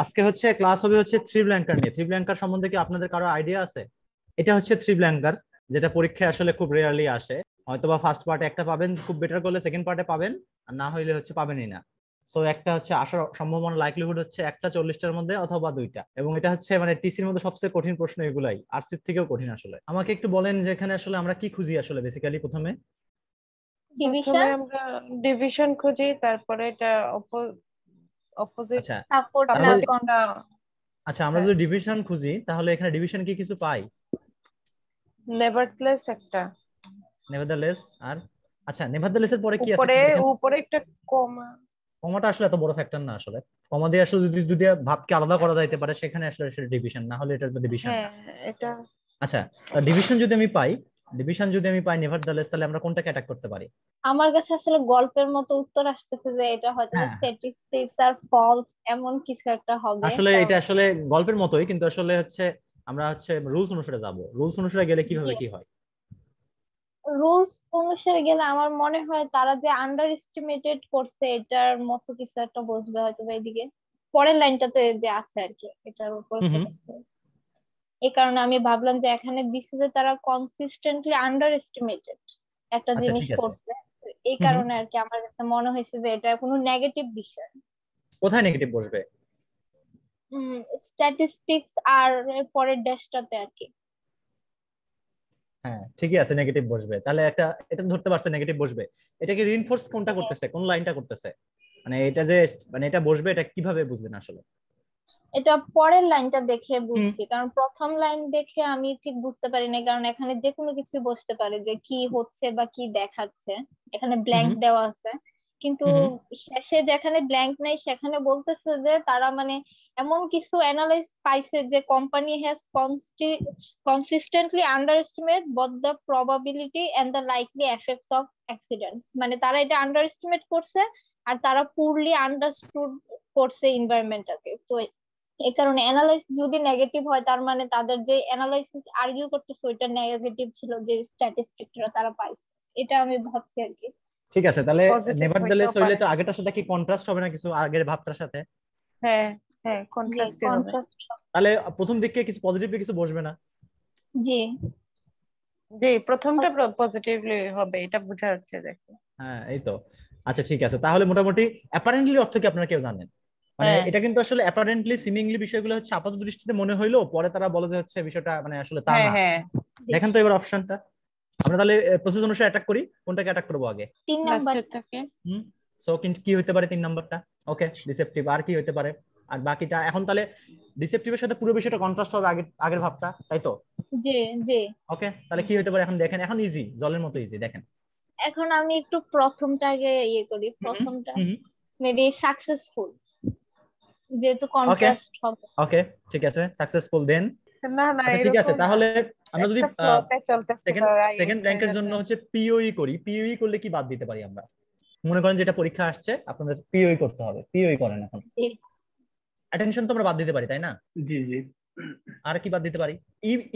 আজকে হচ্ছে ক্লাস হবে হচ্ছে থ্রি ব্ল্যাঙ্কার নিয়ে। থ্রি ব্ল্যাঙ্কার সম্বন্ধে কি আপনাদের কারো আইডিয়া আছে? এটা হচ্ছে থ্রি ব্ল্যাঙ্কার, যেটা পরীক্ষায় আসলে খুব রেয়ারলি আসে। হয়তোবা ফার্স্ট পার্টে একটা পাবেন, খুব বেটার করলে সেকেন্ড পার্টে পাবেন, আর না হইলে হচ্ছে পাবেনই না। সো একটা হচ্ছে আসার সম্ভাবনা, লাইকলিহুড হচ্ছে একটা 40টার মধ্যে অথবা দুইটা। এবং এটা হচ্ছে মানে টিসির মধ্যে সবচেয়ে কঠিন প্রশ্ন এগুলাই, আরসির থেকেও কঠিন আসলে। আমাকে একটু বলেন যে এখানে আসলে আমরা কি খুঁজি আসলে বেসিক্যালি প্রথমে। প্রথমে ডিভিশন, আমরা ডিভিশন খুঁজি, তারপরে এটা অপোজিট আচ্ছা, সাপোর্ট না তাহলে সাপোর্টিংটা। আচ্ছা আমরা হ্যাঁ, যদি ডিভিশন খুঁজি তাহলে এখানে ডিভিশন কি কিছু পাই? নেভারথলেস একটা নেভারদালেস আর আচ্ছা, নেভারদালেস এর পরে কি আছে উপরে একটু দেখেন। উপরে একটা কমা। কমাটা আসলে এত বড় ফ্যাক্টর না আসলে। কমা দিয়ে আসলে যদি যদি ভাবকে আলাদা করা যাইতে পারে সেখানে আসলে সেটা ডিভিশন, না হলে এটা ডিভিশন হ্যাঁ, না। এটা আচ্ছা, ডিভিশন যদি আমি পাই, ডিভিশন যদি আমি পাই নেভারদালেস, তাহলে আমরা কোনটাকে অ্যাটাক করতে পারি? আমার কাছে আসলে গল্পের মতো উত্তর আসতেছে যে এটা হয়তো হ্যাঁ, স্ট্যাটিস্টিক্স আর ফলস এমন কিছু একটা হবে, আসলে এটা কারণ আসলে গল্পের মতোই, কিন্তু আসলে হচ্ছে আমরা হচ্ছে রুলস অনুসারে যাব। রুলস অনুসারে গেলে কিভাবে কি হয়? রুলস অনুসারে গেলে আমার মনে হয় তারা যে আন্ডার এস্টিমেটেড করছে এটার মতো কিছু একটা বসবে হয়তো বা এদিকে পরের লাইনটাতে যে আছে আর কি, এটার উপর হুম হুম। ফোকাস করে। এই কারণে আমি ভাবলাম যে এখানে দিছে যে তারা কনসিস্টেন্টলি আন্ডার এস্টিমেটেড একটা আচ্ছা জিনিস ঠিক আছে। করছে। তো এই হুম হুম। কারণে আর কি আমার কাছে মনে হয়েছে যে এটা কোনো নেগেটিভ বিষয়। কোথায় নেগেটিভ বসবে? স্ট্যাটিস্টিক্স আর এর পরের ড্যাশটাতে আর কি। হ্যাঁ ঠিকই আছে, নেগেটিভ বসবে। তাহলে একটা এটা তো ধরতে পারছে নেগেটিভ বসবে। এটাকে রিইনফোর্স কোনটা হ্যাঁ, করতেছে, কোন লাইনটা করতেছে? মানে এটা যে মানে এটা বসবে, এটা কিভাবে বুঝলেন আসলে? এটা পরের লাইনটা দেখে হুম বুঝছি, কারণ প্রথম লাইন দেখে আমি ঠিক বুঝতে পারি না, কারণ এখানে যে কোনো কিছু বসতে পারে যে কি হচ্ছে বা কি দেখাচ্ছে। এখানে হুম ব্ল্যাঙ্ক দেওয়া আছে, কিন্তু হুম শেষে যেখানে ব্ল্যাঙ্ক নাই সেখানে বলতেছে যে তারা মানে এমন কিছু অ্যানালাইজ পাইছে যে company has consistently under estimate both the probability and the likely effects of accidents, মানে তারা এটা আন্ডার এস্টিমেট করছে আর তারা পুরলি আন্ডারস্টুড করছে এনভায়রনমেন্টটাকে। তো এই কারণে অ্যানালাইস যদি নেগেটিভ হয় তার মানে তাদের যে অ্যানালাইসিস আর্গিউ করতেছে ওইটা নেগেটিভ ছিল, যে স্ট্যাটিস্টিকটা তারা পাইছে। এটা আমি ভাবছি আর কি। ঠিক আছে, তাহলে পজিটিভ নেভারদালেস হইতেও হইলে পারে। তো আগেরটার সাথে কি কন্ট্রাস্ট হবে না কিছু, আগের ভাবটার সাথে? হ্যাঁ, হ্যাঁ, জি, কন্ট্রাস্টে হবে। কন্ট্রাস্ট। তাহলে প্রথম দিকে কিছু পজিটিভ কিছু বসবে না? জি। যে প্রথমটা পজিটিভলি হবে এটা বোঝা যাচ্ছে, দেখো। হ্যাঁ এই তো। আচ্ছা ঠিক আছে, তাহলে মোটামুটি অ্যাপারেন্টলি অর্থ কি আপনারা কেউ জানেন? মানে হ্যাঁ, এটা কিন্তু আসলে অ্যাপারেন্টলি সিমিংলি বিষয়গুলো হচ্ছে আপাত দৃষ্টিতে মনে হইলো, পরে তারা বলে যে হচ্ছে বিষয়টা মানে আসলে তা হ্যাঁ, না। হ্যাঁ, জি। দেখেন তো এবার অপশনটা। আমরা তাহলে প্রসেস অনুসারে অ্যাটাক করি, কোনটাকে অ্যাটাক করবো আগে? 3 নাম্বারটা। লাস্টেরটাকে। হুম। সো কিন্তু কি হইতে পারে 3 নাম্বারটা? ওকে, ডিসেপটিভ। আর কি হইতে পারে? আর বাকিটা এখন তাহলে ডিসেপটিভের সাথে পুরো বিষয়টা কন্ট্রাস্ট হবে আগের আগের ভাবটা, তাই তো? জি, জি। ওকে, তাহলে কি হইতে পারে এখন দেখেন, এখন ইজি, জলের মতো ইজি, দেখেন। এখন আমি একটু প্রথমটাকে ইয়ে করি, হুম প্রথমটা হুম। মেবি সাকসেসফুল, যেহেতু ওকে কন্ট্রাস্ট হবে। ওকে, ঠিক আছে, সাকসেসফুল দেন। না, না, আচ্ছা ঠিক আছে, এরকম না। তাহলে আমরা যদি একটা ফ্লোতে চলতেছে সেকেন্ড তো সেকেন্ড র্যাঙ্কের জন্য হচ্ছে পিওই করি, পিওই করলে কি বাদ দিতে পারি আমরা? মনে করেন যেটা পরীক্ষা আসছে আপনাদের পিওই করতে হবে, পিওই করেন এখন। জি, অ্যাটেনশন তো আমরা বাদ দিতে পারি তাই না? জি জি আর কি বাদ দিতে পারি?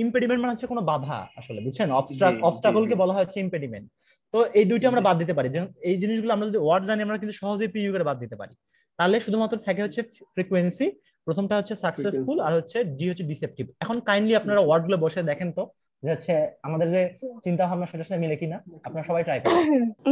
ইম্পেডিমেন্ট মানে হচ্ছে কোনো বাধা আসলে, বুঝছেন? জি জি অবস্টাকল জি কে বলা হয় হচ্ছে ইম্পেডিমেন্ট। তো এই দুইটা আমরা জি বাদ দিতে পারি, যেমন এই জিনিসগুলো আমরা যদি ওয়ার্ড জানি আমরা কিন্তু সহজেই পিইউ করে বাদ দিতে পারি। তাহলে শুধুমাত্র থাকে হচ্ছে ফ্রিকোয়েন্সি, প্রথমটা হচ্ছে সাকসেসফুল, ফ্রিকোয়েন্সি। আর হচ্ছে ডি হচ্ছে ডিসেপটিভ। এখন কাইন্ডলি আপনারা ওয়ার্ড গুলো বসে দেখেন তো যে হচ্ছে আমাদের যে চিন্তা ভাবনা সেটার সাথে মিলে কিনা। আপনারা সবাই ট্রাই করেন।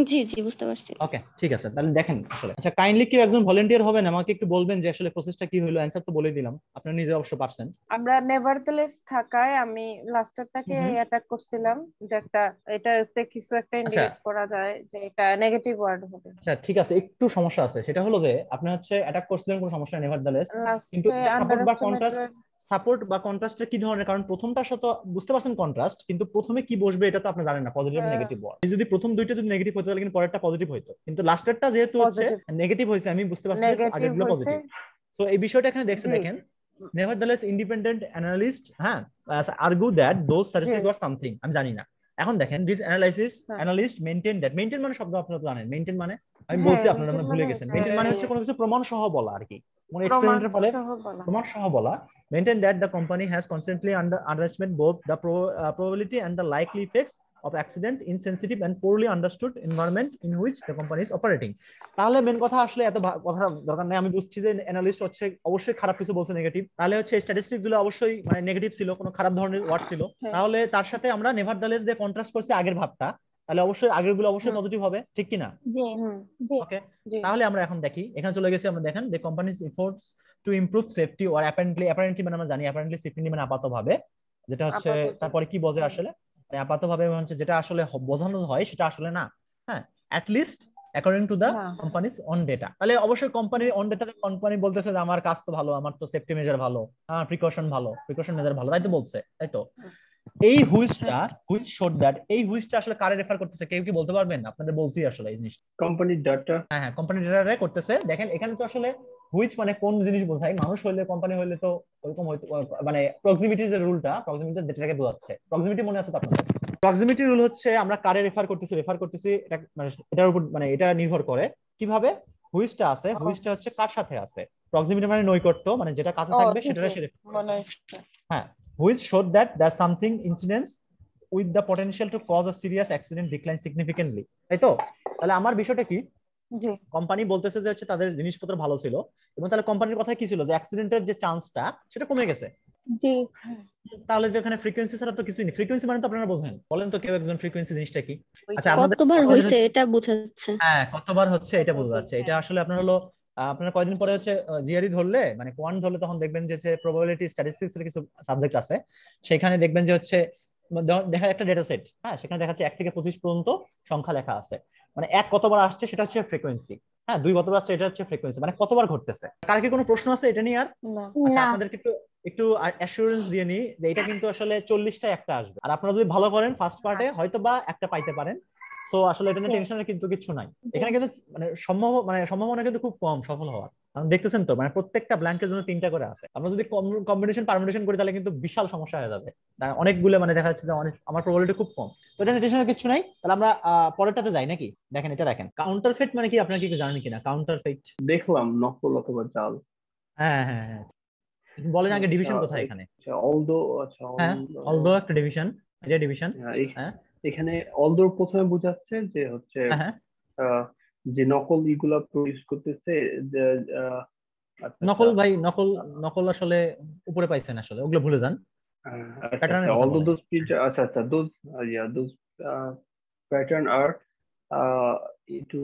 জি জি বুঝতে পারছি। ওকে ঠিক আছে, তাহলে দেখেন আসলে। আচ্ছা কাইন্ডলি কেউ একজন ভলেন্টিয়ার হবেন, আমাকে একটু বলবেন যে আসলে প্রসেসটা কি হলো। অ্যান্সার তো বলে দিলাম, আপনারা নিজে অবশ্য পারছেন। আমরা নেভারথলেস থাকায় আমি লাস্টারটাকে হুম। অ্যাটাক করছিলাম, যে একটা এটাতে কিছু একটা আচ্ছা ইন্ডিকেট করা যায় যে এটা নেগেটিভ ওয়ার্ড হবে। আচ্ছা ঠিক আছে, একটু সমস্যা আছে, সেটা হলো যে আপনি হচ্ছে অ্যাটাক করছিলেন, কোনো সমস্যা নেই নেভারদালেস। কিন্তু লাস্টে আন্ডার সাপোর্ট বা কন্ট্রাস্ট, এস্টিমেটেড। সাপোর্ট বা কন্ট্রাস্টটা কি ধরনের? কারণ প্রথমটার সাথে বুঝতে পারছেন কন্ট্রাস্ট, কিন্তু প্রথমে কি বসবে এটা তো আপনি জানেন না, পজিটিভ নেগেটিভ ওয়ার্ড। যদি প্রথম দুইটা যদি নেগেটিভ হতো তাহলে কিন্তু পরেরটা পজিটিভ হইতো, কিন্তু লাস্টেরটা যেহেতু হচ্ছে পজিটিভ নেগেটিভ হয়েছে আমি বুঝতে পারছি যে নেগেটিভ আগেরগুলো হয়েছে। পজিটিভ। তো এই বিষয়টা এখানে দেখছে, জি, দেখেন। নেভারদালেস ইন্ডিপেন্ডেন্ট অ্যানালিস্ট, হ্যাঁ, আর্গু দ্যাট দোজ জি, স্ট্যাটিস্টিক্স ওয়ার সামথিং, আমি জানি না। এখন দেখেন দিস অ্যানালাইসিস হ্যাঁ, অ্যানালিস্ট মেইনটেইন দ্যাট, মেইনটেইন মানে শব্দ আপনারা তো জানেন, মেইনটেইন মানে আমি হ্যাঁ, বলছি আপনারা মেনটেন মানে ভুলে মানে গেছেন। এটা মেইনটেইন মানে হচ্ছে কোনো কিছু প্রমাণ সহ বলা আর কি, কোনো প্রমাণ এক্সপেরিমেন্টের ফলে সহ বলা। প্রমাণ সহ বলা। Maintain that the company has constantly underestimate both the probability and the likely effects of accident in sensitive and poorly understood environment in which the company is operating. তাহলে মেন কথা আসলে এত কথা দরকার নেই, আমি বুঝছি যে অ্যানালিস্ট হচ্ছে অবশ্যই খারাপ কিছু বলছে নেগেটিভ, তাহলে হচ্ছে স্ট্যাটিস্টিক গুলো অবশ্যই মানে নেগেটিভ ছিল, কোনো খারাপ ধরনের ওয়ার্ড ছিল, তাহলে তার সাথে আমরা নেভারদালেস দিয়ে কন্ট্রাস্ট করছি আগের ভাবটা, তাহলে অবশ্যই আগের গুলো অবশ্যই পজিটিভ হবে, ঠিক কি না? জি জি ওকে, তাহলে আমরা এখন দেখি, এখানে চলে গেছি আমরা, দেখেন the company's efforts to improve safety or apparently মানে আমরা জানি apparently safety মানে আপাতভাবে, যেটা হচ্ছে তারপরে কি বোঝে আসলে মানে আপাতভাবে হচ্ছে যেটা আসলে বোঝানো হয় সেটা আসলে না, হ্যাঁ, at least according to the company's own data। তাহলে অবশ্যই কোম্পানির অন ডেটাতে কোম্পানি বলতেছে যে আমার কাজ তো ভালো, আমার তো সেফটি মেজার ভালো, আমার প্রিকশন মেজার ভালো, তাই তো বলছে, তাই তো? এই হুইচ শোড দ্যাট, এই হুইচটা আসলে কারে রেফার করতেছে কেউ কি বলতে পারবেন? আপনাদের বলছি আসলে এই জিনিসটা কোম্পানি ডাটা। হ্যাঁ, কোম্পানি ডাটারে করতেছে। দেখেন এখানে তো আসলে হুইচ মানে কোন জিনিস বোঝায়, মানুষ হইলে কোম্পানি হইলে তো ওরকম হয়তো মানে প্রক্সিমিটির যে রুলটা, প্রক্সিমিটি যেটাকে বোঝাচ্ছে, প্রক্সিমিটি মনে আছে তো আপনাদের? প্রক্সিমিটি রুল হচ্ছে আমরা কারে রেফার করতেছি এটা মানে এটার উপর মানে এটা নির্ভর করে কিভাবে হুইচটা আছে, হুইচটা হচ্ছে কার সাথে আছে। প্রক্সিমিটি মানে নৈকট্য, মানে যেটা কাছে থাকবে সেটারে সে হ্যাঁ, which showed that there's something incidents with the potential to cause a serious accident decline significantly, তাই তো? তাহলে আমার বিষয়টা কি, কোম্পানি বলতেছে যে হচ্ছে তাদের জিনিসপত্র ভালো ছিল, এবং তাহলে কোম্পানির কথা কি ছিল যে অ্যাক্সিডেন্টের যে চান্সটা সেটা কমে গেছে। জি, তাহলে যে এখানে ফ্রিকোয়েন্সি ছাড়া তো কিছুই নেই। ফ্রিকোয়েন্সি মানে তো আপনারা বোঝেন, বলেন তো কেউ একজন ফ্রিকোয়েন্সি জিনিসটা কি? আচ্ছা, কতবার হইছে এটা বোঝাচ্ছে। হ্যাঁ, কতবার হচ্ছে এটা বোঝা যাচ্ছে। এটা আসলে আপনার হলো আপনারা কয়দিন পরে হচ্ছে জিআরই ধরলে মানে কোয়ান্ট ধরলে তখন দেখবেন যে প্রবাবিলিটি স্ট্যাটিস্টিক্স এর কিছু সাবজেক্ট আছে, সেখানে দেখবেন যে হচ্ছে দেখা একটা ডেটা সেট, হ্যাঁ, সেখানে দেখা যাচ্ছে 1 থেকে 25 পর্যন্ত সংখ্যা লেখা আছে, মানে 1 কতবার আসছে সেটা হচ্ছে ফ্রিকোয়েন্সি, হ্যাঁ, 2 কতবার আসছে এটা হচ্ছে ফ্রিকোয়েন্সি, মানে কতবার ঘটতেছে। কার কি কোনো প্রশ্ন আছে এটা নিয়ে? আর আচ্ছা, আপনাদেরকে একটু অ্যাসুরেন্স দিয়ে নি যে এটা কিন্তু আসলে 40টা একটা আসবে, আর আপনারা যদি ভালো করেন ফার্স্ট পার্টে হয়তো বা একটা পাইতে পারেন। সো আসলে এটা নিয়ে টেনশনের কিন্তু কিছু নাই, এখানে কিন্তু মানে সম্ভাবনা কিন্তু খুব কম সফল হওয়ার। কারণ দেখতেছেন তো মানে প্রত্যেকটা ব্ল্যাঙ্কের জন্য 3টা করে আছে, আমরা যদি কম্বিনেশন পারমুটেশন করি তাহলে কিন্তু বিশাল সমস্যা হয়ে যাবে, অনেকগুলো মানে দেখা যাচ্ছে যে আমার প্রবাবিলিটি খুব কম। তো এটা নিয়ে টেনশনের কিছু নাই। তাহলে আমরা পরেরটাতে যাই নাকি? দেখেন এটা দেখেন, কাউন্টারফেট মানে কি আপনারা কি জানেন কিনা? কাউন্টারফেট দেখলাম নকল অথবা জাল। হ্যাঁ হ্যাঁ হ্যাঁ, বলেন আগে ডিভিশন কোথায় এখানে? অলদো, আচ্ছা হ্যাঁ, অলদো একটা ডিভিশন, এটা ডিভিশন। হ্যাঁ, এখানে অলদোর প্রথমে বোঝাচ্ছে যে হচ্ছে যে নকল ইগুলা প্রডিউস করতেছে, নকল ভাই, নকল আসলে উপরে পাইছেন, আসলে ওগুলো ভুলে যান। although those printer, those those pattern are into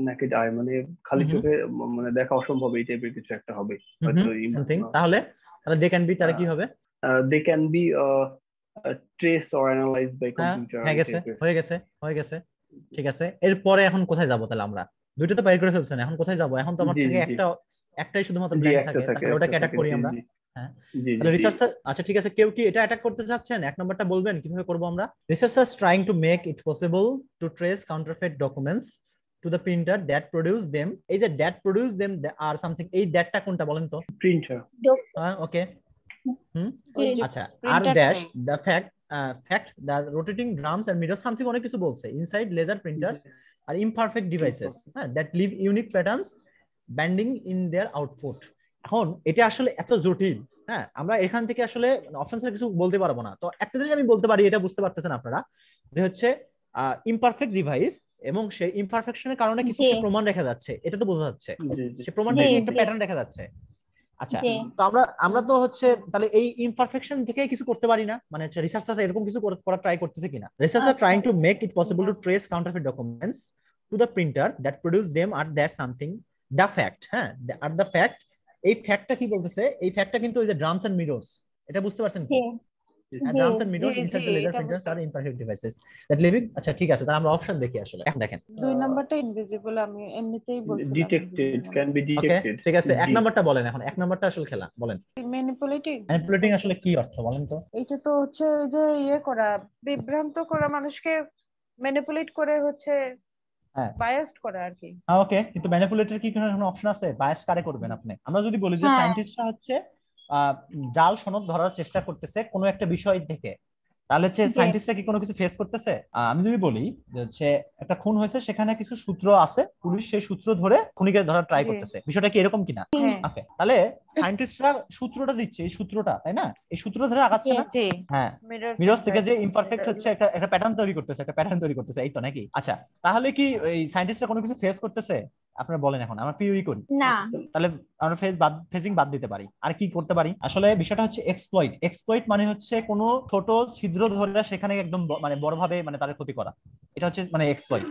naked eye, মানে খালি চোখে মানে দেখা অসম্ভব, এই টাইপের কিছু একটা হবে হয়তো। তাহলে they can be, তারা কি হবে? They can be traced or analyzed by computer। হয়ে গেছে, ঠিক আছে। এরপরে এখন কোথায় যাব? তাহলে আমরা দুটো তো পাই করে ফেলছেন, এখন কোথায় যাব? এখন তো আমার থেকে একটাই শুধুমাত্র ব্ল্যাঙ্ক থাকে, তাহলে ওটাকে অ্যাটাক করি আমরা। হ্যাঁ, তাহলে রিসার্চার, আচ্ছা ঠিক আছে, কেউ কি এটা অ্যাটাক করতে চাচ্ছেন? 1 নম্বরটা বলবেন কিভাবে করব আমরা? Researchers trying to make it possible to trace counterfeit documents to the printer that produce them. এই যে দ্যাট প্রোডিউস দেম আর সামথিং, এই দ্যাটটা কোনটা বলেন তো? প্রিন্টার। হ্যাঁ, ওকে। আচ্ছা, আর dash the fact that rotating drums and mirrors something অনেক কিছু বলছে, inside laser printers are imperfect devices that leave unique patterns bending in their output। এখন এটা আসলে এত জটিল, হ্যাঁ, আমরা এখান থেকে আসলে অপশনস কিছু বলতে পারবো না। তো একটা জিনিস আমি বলতে পারি, এটা বুঝতে পারতেছেন আপনারা, যে হচ্ছে ইমপারফেক্ট ডিভাইস এবং সেই ইমপারফেকশনের কারণে কিছু প্রমাণ রেখে যাচ্ছে, এটা তো বোঝা যাচ্ছে, সে প্রমাণটা একটা প্যাটার্ন রেখে যাচ্ছে। আচ্ছা, তো আমরা তো হচ্ছে তাহলে এই ইমপারফেকশন থেকে কিছু করতে পারি না, মানে রিসার্চার এরকম কিছু করার ট্রাই করতেছে কিনা? Researcher trying to make it possible to trace counterfeit documents to the printer that produce them আর দ্যাট সামথিং দ্য ফ্যাক্ট। হ্যাঁ, আর দ্য ফ্যাক্ট, এই ফ্যাক্টটা কি বলতেছে? এই ফ্যাক্টটা কিন্তু ওই যে ড্রামস এন্ড মিররস, এটা বুঝতে পারছেন কি? Drums and mirrors inside the laser printers আর ইমপারফেক্ট ডিভাইসেস দ্যাট লিভিং। আচ্ছা ঠিক আছে, তাহলে আমরা অপশন দেখি আসলে। এখন দেখেন 2 নাম্বারটা ইনভিজিবল, আমি এমনিতেই বলছিলাম ডিটেক্টেড, ক্যান বি ডিটেক্টেড। ঠিক আছে, 1 নাম্বারটা বলেন। এখন 1 নাম্বারটা আসলে খেলা বলেন। ম্যানিপুলেটিং আসলে কি অর্থ বলেন তো? এটা তো হচ্ছে যে করা, বিভ্রান্ত করা, মানুষকে ম্যানিপুলেট করে হচ্ছে বায়াসড করা আর কি। ওকে, কিন্তু ম্যানিপুলেটর কি কোনো অপশন আছে? বায়াস কারে করবেন আপনি? আমরা যদি বলি যে সায়েন্টিস্টরা হচ্ছে জাল সনদ ধরার চেষ্টা করতেছে কোনো একটা বিষয় থেকে, তাহলে হচ্ছে সায়েন্টিস্টরা কি কোনো কিছু ফেস করতেছে? আমি যদি বলি যে হচ্ছে একটা খুন হয়েছে, সেখানে কিছু সূত্র আছে, পুলিশ সেই সূত্র ধরে খুনিকে ধরার ট্রাই করতেছে, বিষয়টা কি এরকম কিনা? ওকে, তাহলে সায়েন্টিস্টরা সূত্রটা দিচ্ছে, এই সূত্রটা, তাই না? এই সূত্র ধরে আগাচ্ছে না? হ্যাঁ, মিরর্স থেকে যে ইমপারফেক্ট হচ্ছে একটা প্যাটার্ন তৈরি করতেছে, এই তো নাকি? আচ্ছা, তাহলে কি এই সায়েন্টিস্টরা কোনো কিছু ফেস করতেছে? আপনারা বলেন। এখন আমরা পিওই করি না, তাহলে আমরা ফেজিং বাদ দিতে পারি। আর কি করতে পারি? আসলে বিষয়টা হচ্ছে এক্সপ্লয়েট মানে হচ্ছে কোনো ছোট ছিদ্র ধরে সেখানে একদম মানে বড়ভাবে মানে তাদের ক্ষতি করা, এটা হচ্ছে মানে এক্সপ্লয়েট।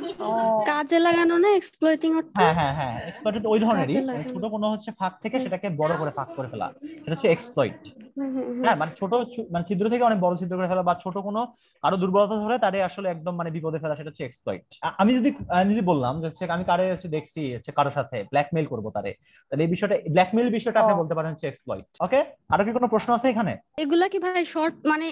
কাজে লাগানো না এক্সপ্লয়েটিং অর্থ? হ্যাঁ এক্সপ্লয়েট ওই ধরনেরই, মানে ছোট কোনো হচ্ছে ফাঁক থেকে সেটাকে বড় করে ফাঁক করে ফেলা, এটা হচ্ছে এক্সপ্লয়েট। হ্যাঁ, মানে ছোট মানে ছিদ্র থেকে অনেক বড় ছিদ্র করে ফেলা, বা ছোট কোনো কারো দুর্বলতা ধরে তারে আসলে একদম মানে বিপদে ফেলা, সেটা হচ্ছে এক্সপ্লয়েট। আমি যদি বললাম যে হচ্ছে আমি কারে হচ্ছে দেখছি হচ্ছে কারোর সাথে ব্ল্যাকমেইল করবো তারে, তাহলে এই বিষয়টা ব্ল্যাকমেইল বিষয়টা আপনি বলতে পারেন হচ্ছে এক্সপ্লয়েট। ওকে, আরো কি কোনো প্রশ্ন আছে এখানে? এগুলা কি ভাই শর্ট মানে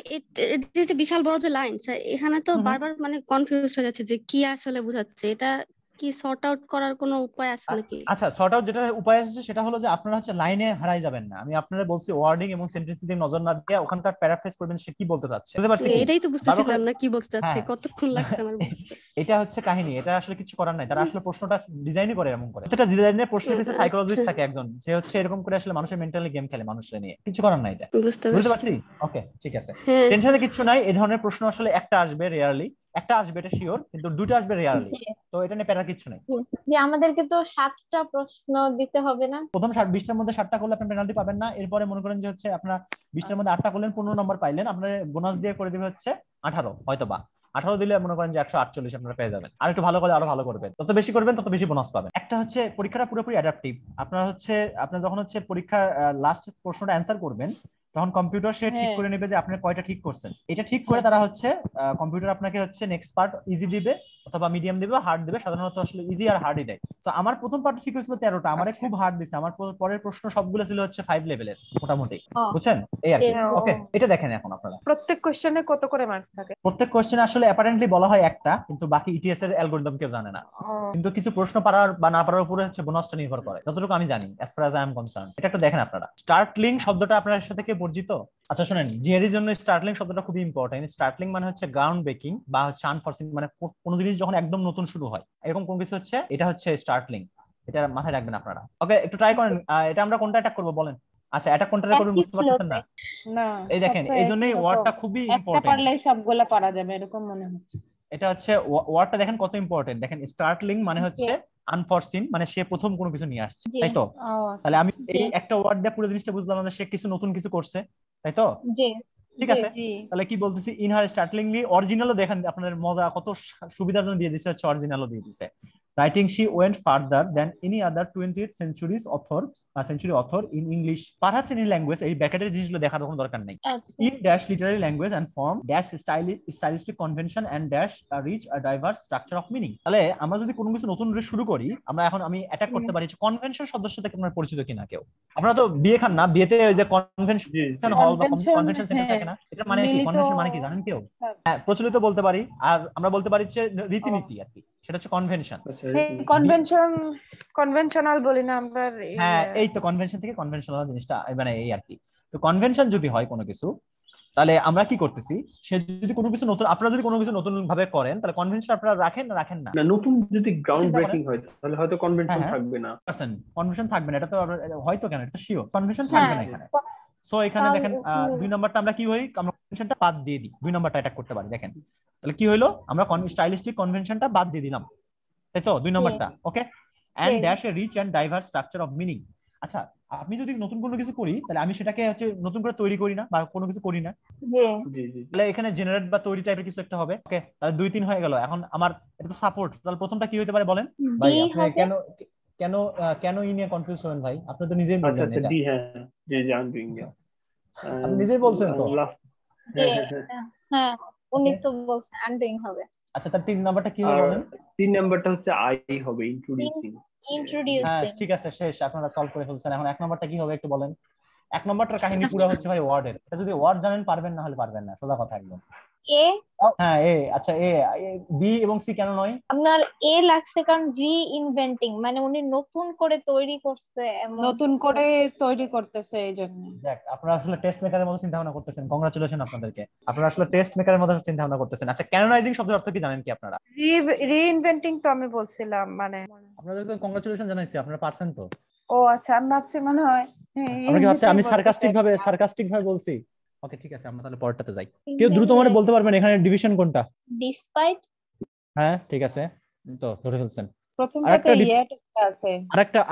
এটা বিশাল বড় যে লাইন, এখানে তো বারবার মানে কনফিউজ হয়ে যাচ্ছে যে কি আসলে বোঝাচ্ছে। এটা কি সর্ট আউট করার কোনো উপায় আছে নাকি? আচ্ছা, সর্ট আউট যেটা উপায় আছে সেটা হলো যে আপনারা হচ্ছে লাইনে হারাই যাবেন না। আমি আপনারা বলছি ওয়ার্ডিং এবং সেন্টেন্স দিকে নজর না দিয়ে ওখানকার প্যারাফ্রেজ করবেন সে কি বলতে চাচ্ছে, বুঝতে পারছেন? এটাই তো বুঝতেছিলাম না কি বলতে চাচ্ছে, কতক্ষণ লাগছে আমার বুঝতে। এটা হচ্ছে কাহিনী, এটা আসলে কিছু করার নাই, তারা আসলে প্রশ্নটা ডিজাইনই করে এমন করে। এটা ডিজাইনের প্রশ্নের পিছনে সাইকোলজিস্ট থাকে একজন, সে হচ্ছে এরকম করে আসলে মানুষের মেন্টালি গেম খেলে মানুষের নিয়ে, কিছু করার নাই। এটা বুঝতে পারছি? ওকে, ঠিক আছে, টেনশনের কিছু নাই। এই ধরনের প্রশ্ন আসলে একটা আসবে রেয়ারলি, একটা আসবে এটা শিওর, কিন্তু দুটো আসবে রেয়ারলি, তো এটা নিয়ে প্যারা কিছু নাই। যে আমাদেরকে তো 7টা প্রশ্ন দিতে হবে না? প্রথম 20টার মধ্যে 7টা করলে আপনি পেনাল্টি পাবেন না। এরপরে মনে করেন যে হচ্ছে আপনারা 20টার মধ্যে 8টা করলেন, 15 নম্বর পাইলেন, আপনার বোনাস দিয়ে করে দিবে হচ্ছে 18, হয়তোবা 18 দিলে মনে করেন যে 148 আপনারা পেয়ে যাবেন। আর একটু ভালো করে আরো ভালো করবেন, তত বেশি করবেন তত বেশি বোনাস পাবেন। একটা হচ্ছে পরীক্ষাটা পুরোপুরি অ্যাডাপটিভ। আপনার যখন হচ্ছে পরীক্ষার লাস্ট প্রশ্নটা অ্যান্সার করবেন, তখন কম্পিউটার সে ঠিক করে নেবে যে আপনি কয়টা ঠিক করছেন। এটা ঠিক করে তারা হচ্ছে কম্পিউটার আপনাকে হচ্ছে নেক্সট পার্ট ইজি দিবে অথবা মিডিয়াম দিবে, হার্ড দিবে। সাধারণত আসলে ইজি আর হার্ডই দেয়। তো আমার প্রথম পার্ট ঠিক হয়েছিল 13টা, আমারে খুব হার্ড দিছে। আমার পরের প্রশ্ন সবগুলো ছিল হচ্ছে 5 লেভেলের মোটামুটি, বুঝছেন? এই আর কি। ওকে, এটা দেখেন এখন আপনারা প্রত্যেক কোশ্চেনে কত করে মার্কস থাকে? প্রত্যেক কোশ্চেনে আসলে অ্যাপারেন্টলি বলা হয় একটা, কিন্তু বাকি ইটিএস এর অ্যালগরিদম কেউ জানে না। কিন্তু কিছু প্রশ্ন পারার বা না পারার উপরে হচ্ছে বোনাসটা নির্ভর করে, যতটুকু আমি জানি as far as I am concern. এটা একটু দেখেন আপনারা। স্টার্টলিং শব্দটা আপনার সাথে কি পরিচিত? আচ্ছা শুনেন, জিআরইর জন্য স্টার্টলিং শব্দটা খুবই ইম্পর্টেন্ট। স্টার্টলিং মানে হচ্ছে গ্রাউন্ড ব্রেকিং বা হচ্ছে আনফরসিন, মানে কোনো জিনিস যখন একদম নতুন শুরু হয়, এরকম কোন কিছু হচ্ছে, এটা হচ্ছে স্টার্টলিং। এটা মাথায় রাখবেন আপনারা। ওকে, একটু ট্রাই করেন। এটা আমরা কোনটা অ্যাটাক করব বলেন? আচ্ছা, অ্যাটাক কোনটা করবেন বুঝতে পারতেছেন না? না, এই দেখেন, এইজন্যই ওয়ার্ডটা খুবই ইম্পর্টেন্ট। একটা পারলেই সবগুলা পারা যাবে এরকম মনে হচ্ছে। এটা হচ্ছে ওয়ার্ডটা দেখেন কত ইম্পর্টেন্ট। দেখেন, স্টার্টলিং মানে হচ্ছে আনফরসিন, মানে সে প্রথম কোনো কিছু নিয়ে আসছে, তাই তো? তাহলে আমি এই একটা ওয়ার্ড দিয়ে পুরো জিনিসটা বুঝলাম যে সে কিছু নতুন কিছু করছে, তাই তো? ঠিক আছে, তাহলে কি বলতেছি, ইন হার স্টার্টলিংলি অরিজিনালও দেখেন আপনাদের মজা, কত সুবিধার জন্য দিয়ে দিচ্ছে হচ্ছে, অরিজিনালও দিয়ে দিচ্ছে। Writing she went further than any other 20th century author in English, perhaps any language। এই ব্র্যাকেটের জিনিসগুলো দেখার কোনো দরকার নেই। in dash literary language and form dash stylistic convention and dash rich a diverse structure of meaning। তাহলে আমরা যদি কোনো কিছু নতুন শুরু করি, আমি অ্যাটাক করতে পারি কনভেনশন শব্দের সাথে আপনারা পরিচিত কিনা কেউ? আপনারা তো বিয়ে খান না, বিয়েতে ওই যে কনভেনশন হল বা কনভেনশন সেন্টার থাকে না, এটা মানে কি? কনভেনশন মানে কি জানেন কেউ? হ্যাঁ, প্রচলিত বলতে পারি, আর আমরা বলতে পারি যে রীতিনীতি আর কি, সেটা হচ্ছে কনভেনশন। কনভেনশনাল বলি না আমরা? হ্যাঁ, এই তো কনভেনশন থেকে কনভেনশনাল জিনিসটা, মানে এই আর কি। তো কনভেনশন যদি হয় কোনো কিছু, তাহলে আমরা কি করতেছি, সে যদি কোনো কিছু নতুন, আপনারা যদি কোনো কিছু নতুন ভাবে করেন, তাহলে কনভেনশন আপনারা রাখেন না? নতুন যদি গ্রাউন্ড ব্রেকিং হয় তাহলে হয়তো কনভেনশন থাকবে না। কনভেনশন থাকবে না, এটা তো হয়তো কেন, এটা শিওর কনভেনশন থাকবে না এখানে। সো এখানে দেখেন 2 নাম্বারটা আমরা কি হই, আমরা কনভেনশনটা বাদ দিয়ে দিই, 2 নাম্বারটা অ্যাটাক করতে পারি। দেখেন তাহলে কি হইলো, আমরা স্টাইলিস্টিক কনভেনশনটা বাদ দিয়ে দিলাম, তাই তো? 2 নাম্বারটা। Okay, and dash a rich and diverse structure of meaning. আচ্ছা, আমি যদি নতুন কোনো কিছু করি, তাহলে আমি সেটাকে হচ্ছে নতুন করে তৈরি করি না বা কোনো কিছু করি না। তাহলে এখানে জেনারেট বা তৈরি টাইপের কিছু একটা হবে। ওকে, তাহলে 2-3 হয়ে গেল। এখন আমার এটা তো সাপোর্ট। তাহলে প্রথমটা কি হতে পারে বলেন ভাই? আপনি কেন ই নিয়ে কনফিউজ হবেন ভাই? আপনি তো নিজেই বললেন এটা। ডি, হ্যাঁ জি জি, আই এম ডুইং ইট। আপনি নিজেই বলছেন তো। হ্যাঁ, উনি তো বলছেন আনডুইং হবে। আচ্ছা, তার 3 নাম্বারটা কি হবে বলেন? 3 নাম্বারটা হচ্ছে আই হবে, ইন্ট্রোডিউসিং। হ্যাঁ, ঠিক আছে, শেষ, আপনারা সলভ করে ফেলছেন। এখন 1 নাম্বারটা কি হবে একটু বলেন? 1 নাম্বারটার কাহিনী পুরো হচ্ছে ভাই ওয়ার্ডের। এটা যদি ওয়ার্ড জানেন পারবেন, না হলে পারবেন না, সোজা কথা একদম। এ হ্যাঁ এ, আচ্ছা এ, বি এবং সি কেন নয়? আপনার এ লাগছে কারণ রি ইনভেন্টিং, মানে উনি নতুন করে তৈরি করছে এমন নতুন করে তৈরি করতেছে এই জন্য। যাক, আপনারা আসলে টেস্ট মেকারের মতো চিন্তা ভাবনা করতেছেন, কংগ্রাচুলেশন আপনাদেরকে, আপনারা আসলে টেস্ট মেকারের মতো চিন্তা ভাবনা করতেছেন। আচ্ছা ক্যানোনাইজিং শব্দের অর্থ কি জানেন কি আপনারা? রিইনভেন্টিং তো আমি বলছিলাম মানে। আপনাদেরকে কংগ্রাচুলেশন জানাইছি, আপনারা পারছেন তো। ও আচ্ছা, আমি ভাবছি মনে হয় আমরা কি ভাবছি আমি এমনিতেই বলতেছে। সার্কাস্টিক ভাবে বলছি? ওকে ঠিক আছে, আমরা তাহলে পরেরটাতে যাই। কেউ দ্রুত মানে বলতে পারবেন এখানে ডিভিশন কোনটা? ডিসপাইট। হ্যাঁ ঠিক আছে, তো ধরে ফেলছেন। প্রথমটাতে ইয়েট আছে।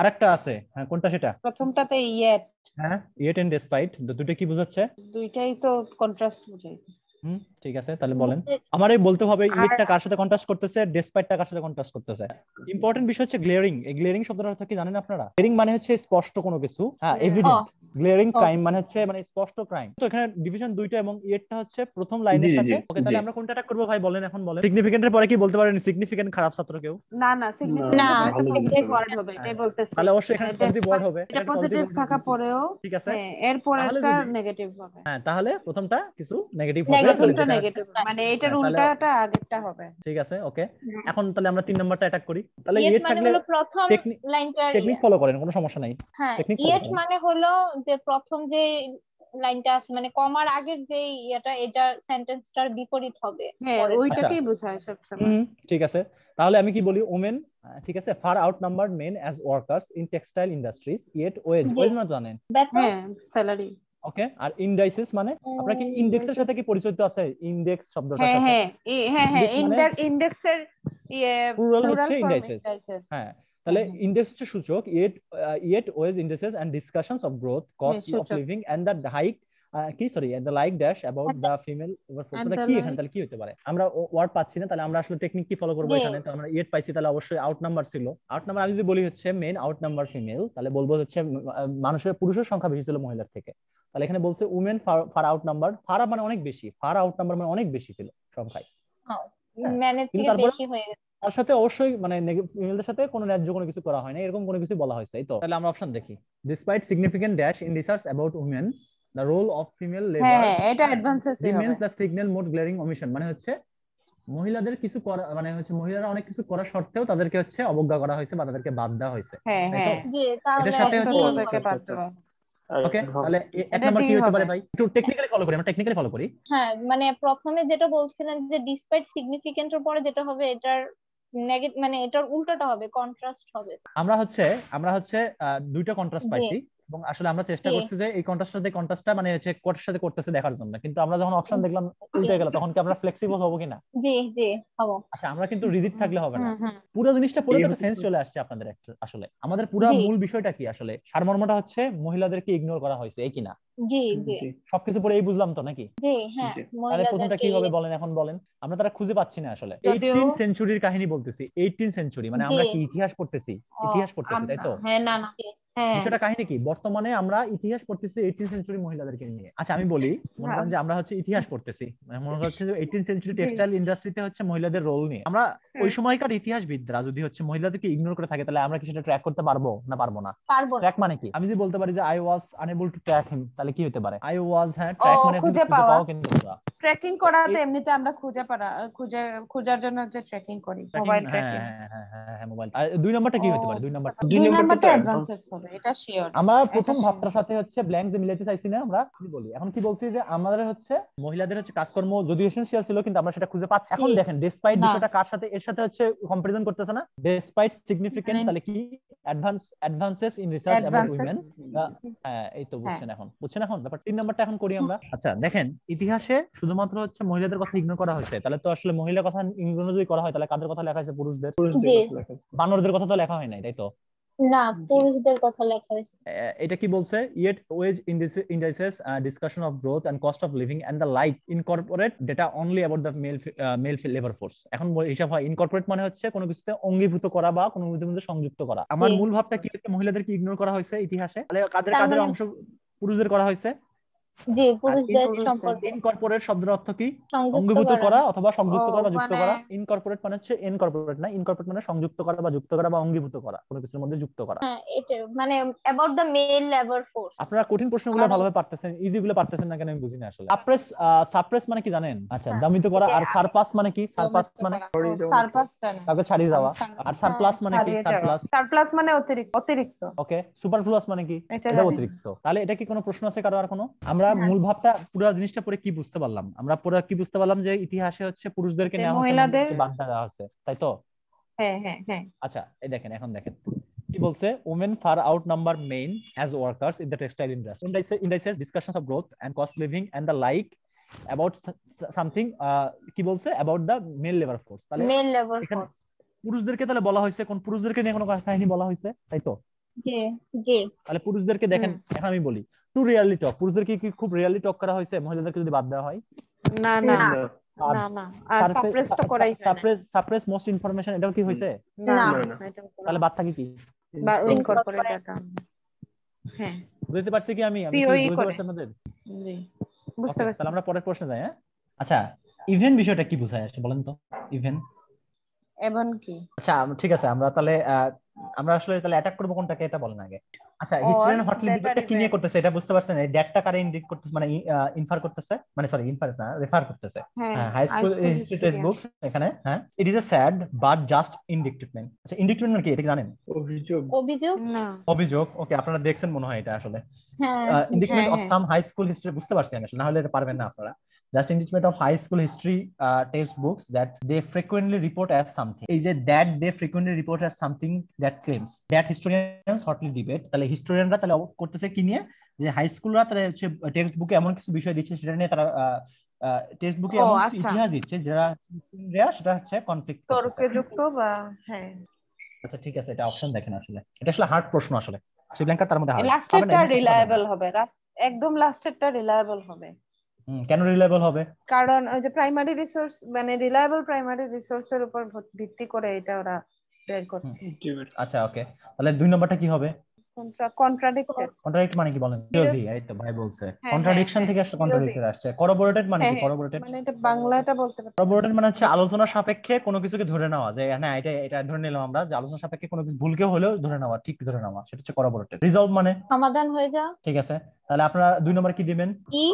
আরেকটা আছে, হ্যাঁ কোনটা সেটা? প্রথমটাতে ইয়েট। হ্যাঁ ইয়েট এন্ড ডেসপাইট, দুটো কি বোঝাচ্ছে? দুইটাই তো কন্ট্রাস্ট বুঝাইতেছে। ঠিক আছে তাহলে বলেন। আমারই বলতে হবে ইয়েটটা কার সাথে কন্ট্রাস্ট করতেছে, ডেসপাইটটা কার সাথে কন্ট্রাস্ট করতেছে। ইম্পর্টেন্ট বিষয় হচ্ছে গ্লেয়ারিং। এই গ্লেয়ারিং শব্দটার অর্থ কি জানেন আপনারা? গ্লেয়ারিং মানে হচ্ছে স্পষ্ট কোনো কিছু, হ্যাঁ এভিডেন্ট। গ্লেয়ারিং ক্রাইম মানে হচ্ছে মানে স্পষ্ট ক্রাইম। তো এখানে ডিভিশন দুইটা এবং ইয়েটটা হচ্ছে প্রথম লাইনের সাথে। ওকে তাহলে আমরা কোনটা করব ভাই বলেন, এখন বলেন। সিগনিফিকেন্টের পরে কি বলতে পারেন সিগনিফিকেন্ট খারাপ ছাত্র কেউ? না সিগনিফিকেন্ট ওয়ার্ড হবে এটাই বলতেছি। তাহলে অবশ্যই এখানে পজিটিভ ওয়ার্ড হবে। এটা পজিটিভ থাকা পরেও ঠিক আছে, এর পরেরটা নেগেটিভ হবে। হ্যাঁ তাহলে প্রথমটা কিছু নেগেটিভ হবে, প্রথমটা নেগেটিভ মানে এটার উল্টাটা আগেরটা হবে। ঠিক আছে ওকে। এখন তাহলে আমরা 3 নাম্বারটা অ্যাটাক করি। তাহলে ইয়েট ইয়েট মানে থাকলে হলো প্রথম লাইনটা, টেকনিক ফলো করেন, কোনো সমস্যা নাই। হ্যাঁ ইয়েট মানে হলো যে প্রথম যে লাইনটা আছে মানে কমার আগের যে এটা সেন্টেন্সটার বিপরীত হবে। হ্যাঁ ওইটাকেই বোঝায় সব সময়। ঠিক আছে তাহলে আমি কি বলি, ওমেন ঠিক আছে far outnumbered men as workers in textile industries yet wage মানে জানেন হ্যাঁ স্যালারি। ওকে আর ইন্ডাইসেস মানে আপনারা কি ইনডেক্সের সাথে কি পরিচিত আছে? ইন্ডেক্স শব্দটার সাথে হ্যাঁ ইন্ডেক্সের প্লুরাল হচ্ছে ইন্ডাইসেস। হ্যাঁ তাহলে ইন্ডেক্স হচ্ছে সূচক, yet wage indexes and discussions of growth, cost of living and the hike the like dash about the female overforce. কি এখানে তাহলে কি হতে পারে? আমরা ওয়ার্ড পাচ্ছি না, তাহলে আমরা আসলে টেকনিক কি ফলো করব এখানে? তো আমরা ইয়েট পাইছি, তাহলে অবশ্যই আউট নাম্বার ছিল। আউট নাম্বার আমি যদি বলি হচ্ছে মেন আউট নাম্বার ফিমেল, তাহলে বলবো হচ্ছে মানুষের পুরুষের সংখ্যা বেশি ছিল মহিলার থেকে। তাহলে এখানে বলছে women far outnumber, far মানে অনেক বেশি, ফার আউট নাম্বার মানে অনেক বেশি ছিল সংখ্যায়, মানে থেকে বেশি হয়ে গেছে। তার সাথে অবশ্যই মানে ফিমেলদের সাথে কোনো ন্যায্য কোনো কিছু করা হয় না, এরকম কোনো কিছু বলা হয়েছে। এই তো তাহলে আমরা অপশন দেখি। Despite significant dash in research about women the role of female labour এটা advances remains the signal mode glaring omission, মানে হচ্ছে মহিলাদের কিছু করা মানে হচ্ছে মহিলারা অনেক কিছু করা সত্ত্বেও তাদেরকে হচ্ছে অবজ্ঞা করা হয়েছে বা তাদেরকে বাদ দেওয়া হয়েছে। জি তাহলে ওকে তাহলে এক নাম্বার কি হতে পারে ভাই? একটু টেকনিক্যালি ফলো করি, আমরা টেকনিক্যালি ফলো করি। হ্যাঁ মানে প্রথমে যেটা বলছিলেন যে ডিসপাইট সিগনিফিকেন্টের পরে যেটা হবে এটার নেগেটিভ মানে এটার উল্টোটা হবে, কন্ট্রাস্ট হবে। আমরা হচ্ছে দুইটা কন্ট্রাস্ট পাইছি এবং আসলে আমরা চেষ্টা করছি যে এই কন্ট্রাস্টটা মানে হচ্ছে কোটের সাথে করতেছে দেখার জন্য, কিন্তু আমরা যখন অপশন দেখলাম উল্টে গেল তখন কি আমরা ফ্লেক্সিবল হবো কিনা? জি হবো। আচ্ছা আমরা কিন্তু রিজিড থাকলে হবে না, পুরো জিনিসটা পড়ে তো সেন্স চলে আসছে আপনাদের। আসলে আমাদের পুরো মূল বিষয়টা কি, আসলে সারমর্মটা হচ্ছে মহিলাদেরকে ইগনোর করা হয়েছে, এই কিনা? জি সবকিছু পড়ে এই বুঝলাম তো নাকি? জি হ্যাঁ। তাহলে প্রথমটা কি হবে বলেন, এখন বলেন। আমরা তারা খুঁজে পাচ্ছি না আসলে। 18 সেঞ্চুরির কাহিনী বলতেছি, 18 সেঞ্চুরি মানে আমরা কি ইতিহাস পড়তেছি তাই তো? হ্যাঁ না বিষয়টা কাহিনী কি, বর্তমানে আমরা ইতিহাস পড়তেছি 18 সেঞ্চুরি মহিলাদেরকে নিয়ে। আচ্ছা আমি বলি, মনে করেন যে আমরা হচ্ছে ইতিহাস পড়তেছি, মনে হচ্ছে যে 18 সেঞ্চুরি টেক্সটাইল ইন্ডাস্ট্রিতে হচ্ছে মহিলাদের রোল নিয়ে। আমরা ওই সময়কার ইতিহাসবিদরা যদি হচ্ছে মহিলাদেরকে ইগনোর করে থাকে তাহলে আমরা কি সেটা ট্র্যাক করতে পারবো না পারবো না? ট্র্যাক মানে কি? আমি যদি বলতে পারি যে I was unable to track him, তাহলে কি হতে পারে? আই ওয়াজ ট্র্যাক মানে খুঁজে পাওয়া, কিন্তু ট্র্যাকিং করা তো এমনিতে আমরা খোঁজার জন্য যে ট্র্যাকিং করি মোবাইল ট্র্যাকিং। হ্যাঁ মোবাইল। আর দুই নাম্বারটা কি হতে পারে? দুই নাম্বারটা অ্যাডভান্সেস হবে, এটা শিওর। আমরা প্রথম ভাবটার সাথে হচ্ছে ব্ল্যাঙ্ক যে মিলাইতে চাইছি না, আমরা কি বলি এখন কি বলছি যে আমাদের হচ্ছে মহিলাদের হচ্ছে কাজকর্ম যদি এসেনশিয়াল ছিল কিন্তু আমরা সেটা খুঁজে পাচ্ছি। এখন দেখেন ডেসপাইট বিষয়টা কার সাথে এর সাথে হচ্ছে কম্পারিজন করতেছে না? ডেসপাইট সিগনিফিকেন্ট তাহলে কি advances in research about women. হ্যাঁ এই তো বুঝছেন এখন ব্যাপার। 3 নাম্বারটা এখন করি আমরা। আচ্ছা দেখেন ইতিহাসে শুধুমাত্র হচ্ছে মহিলাদের কথা ইগনোর করা হয়েছে, তাহলে তো আসলে মহিলার কথা ইগনোর যদি করা হয় তাহলে কাদের কথা লেখা হয়েছে? পুরুষদের। বানরদের কথা তো লেখা হয় নাই তাই তো? না পুরুষদের কথা লেখা হয়েছে। এটা কি বলছে? Yet wage indices discussion of growth and cost of living and the like incorporate data only about the male labour force. এখন হিসাব হয় ইনকর্পোরেট মানে হচ্ছে কোনো কিছুতে অঙ্গীভূত করা বা কোনো কিছুর মধ্যে সংযুক্ত করা। আমার মূল ভাবটা কি হচ্ছে, মহিলাদেরকে ইগনোর করা হয়েছে ইতিহাসে, তাহলে কাদের অংশ পুরুষদের করা হয়েছে? জি পুরুষদের সম্পর্কে ইনকর্পোরেট শব্দের অর্থ কি? সংযুক্ত অঙ্গীভূত করা করা অথবা সংযুক্ত ও, করা বা যুক্ত মানে- করা। ইনকর্পোরেট মানে হচ্ছে ইনকর্পোরেট না, ইনকর্পোরেট মানে সংযুক্ত করা বা যুক্ত করা বা অঙ্গীভূত করা, কোনো কিছুর মধ্যে যুক্ত করা। হ্যাঁ এটা মানে about the male labour force. আপনারা কঠিন প্রশ্নগুলো আর- ভালোভাবে পারতেছেন, ইজি গুলো পারতেছেন না কেন আমি বুঝি না আসলে। সাপ্রেস মানে কি জানেন? আচ্ছা, হ্যাঁ, দমিত করা। আর এটা- সারপাস মানে কি? সারপাস মানে সারপাসটা না, কাউকে ছাড়িয়ে যাওয়া। আর সারপ্লাস মানে কি? ছাড়িয়ে যাওয়া। সারপ্লাস। সারপ্লাস মানে অতিরিক্ত। ওকে, সুপারফ্লুয়াস মানে কি? এটা এটা জানি। অতিরিক্ত। তাহলে এটা কি কোনো প্রশ্ন আছে কারো? আর কোনো? আমরা মূল ভাবটা পুরো জিনিসটা পরে কি বুঝতে পারলাম? আমরা পুরো কি বুঝতে পারলাম যে ইতিহাসে হচ্ছে পুরুষদেরকে যে নেওয়া হয়েছে, মহিলাদের- মহিলাদেরকে বাদ দেওয়া আছে, তাই তো? হ্যাঁ। আচ্ছা, এই দেখেন, এখন দেখেন কি বলছে, women far outnumber men as workers in the textile industry. Indices discussions of growth and cost living and the like about something কি বলছে about the male labor force। তাহলে মেল লেবার এখানে ফোর্স। পুরুষদেরকে তাহলে বলা হয়েছে, কোন পুরুষদেরকে নিয়ে কোনো কাহিনী বলা হয়েছে, তাই তো? জি জি তাহলে পুরুষদেরকে দেখেন, এখন আমি বলি টু রিয়ালি টক, পুরুষদেরকে কি খুব রিয়ালি টক করা হয়েছে মহিলাদেরকে যদি বাদ দেওয়া হয়? না। আর সাপ্রেস তো করাই হয় না। সাপ্রেস মোস্ট ইনফরমেশন, এটাও কি হয়েছে? না, না। এটা করা- তাহলে বাদ থাকে কি? বা ইনকর্পোরেট ডাটা। হ্যাঁ, বুঝতে পারছি কি আমি? POE বুঝতে করে। পারছি আপনাদের? জি বুঝতে Okay, পারছি। তাহলে আমরা পরের প্রশ্নে যাই। হ্যাঁ, আচ্ছা, ইভেন্ট বিষয়টা কি বোঝায় আসলে বলেন তো? ইভেন্ট, এবং কি? আচ্ছা ঠিক আছে, আমরা তাহলে আমরা আসলে তাহলে অ্যাটাক করব কোনটাকে এটা বলেন আগে। আচ্ছা, হিস্ট্রি এন্ড হটলি ডিবেটটা কি নিয়ে করতেছে এটা বুঝতে পারছেন? এই ডেটটা কারে ইন্ডিকেট করতেছে, মানে ইনফার করতেছে, মানে সরি ইনফারেন্স না, রেফার করতেছে। হ্যাঁ, high school history text books এখানে। হ্যাঁ, it is a sad but just indictment. আচ্ছা, ইনডিক্টমেন্ট মানে কি এটা কি জানেন? অভিযোগ। না। অভিযোগ। ওকে, আপনারা দেখছেন মনে হয় এটা আসলে। হ্যাঁ ইন্ডিকমেন্ট অফ হ্যাঁ। সাম হাই স্কুল হিস্ট্রি, বুঝতে পারছি আমি আসলে, না হলে এটা পারবেন না আপনারা। Just indictment of high school history text books that they frequently report as something. এই যে that they frequently report as something that claims that historians hotly debate. তাহলে হিস্টোরিয়ানরা তাহলে করতেছে কি নিয়ে? যে হাই স্কুলরা তাহলে হচ্ছে টেক্সট বুকে এমন কিছু বিষয় দিচ্ছে সেটা নিয়ে তারা টেক্সট বুকে এমন কিছু আচ্ছা। ইতিহাস দিচ্ছে যেটা সেটা হচ্ছে কনফ্লিক্ট করতেছে। তর্কে যুক্ত বা হ্যাঁ। আচ্ছা ঠিক আছে, এটা অপশন দেখেন আসলে, এটা আসলে হার্ড প্রশ্ন আসলে। শ্রীলঙ্কা তার মধ্যে hard। পাবেন না, লাস্টেরটা এমনি করতে পারবেন না। রিলায়েবল হবে, একদম লাস্টেরটা রিলায়েবল হবে। কেন রিলায়েবল হবে? কারণ ওই যে প্রাইমারি রিসোর্স, মানে রিলায়েবল প্রাইমারি রিসোর্সের উপর ভিত্তি করে এটা ওরা বের করছে। আচ্ছা ওকে, তাহলে 2 নম্বরটা কি হবে? কন্ট্রাডিক্টেড। কন্ট্রাডিক্ট মানে কি বলেন? বিরোধী, এই তো ভাই বলছে। হ্যাঁ, কন্ট্রাডিকশন হ্যাঁ, থেকে আসলে কন্ট্রাডিক্টেড আসছে। করবোরেটেড মানে কি? করবোরেটেড মানে এটা বাংলাটা বলতে পারছি। করবোরেটেড মানে হচ্ছে আলোচনা সাপেক্ষে কোনো কিছুকে ধরে নেওয়া, যে না এটা ধরে নিলাম আমরা যে আলোচনা সাপেক্ষে কোনো কিছু ভুলকে হলেও ধরে নেওয়া, ঠিক ধরে নেওয়া, সেটা হচ্ছে করবোরেটেড। রিজলভ মানে সমাধান হয়ে যা। ঠিক আছে, তাহলে আপনারা 2 নম্বর কি দিবেন? কি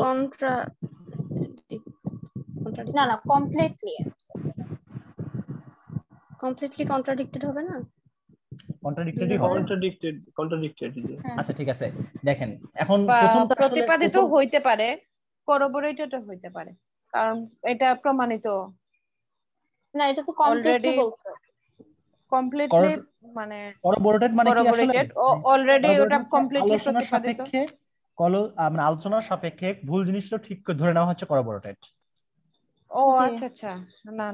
না না কমপ্লিটলি কন্ট্রাডিক্টেড হবে না? কন্ট্রাডিক্টরি হবে। কন্ট্রাডিক্টেড। আচ্ছা ঠিক আছে, দেখেন এখন বা প্রথমটা আসলে প্রতিপাদিত হইতে পারে, করবোরেটেড হইতে পারে, কারণ এটা প্রমাণিত। না, এটা তো কমপ্লিটলি Already- বলছে। কমপ্লিটলি মানে করবোরেটেড মানে কি আসলে? করবোরেটেড অলরেডি ওটা কমপ্লিটলি আলোচনার প্রতিপাদিত। সাপেক্ষে মানে আলোচনার সাপেক্ষে ভুল জিনিসটা ঠিক করে ধরে নেওয়া হচ্ছে করবোরেটেড। ও জি। আচ্ছা, না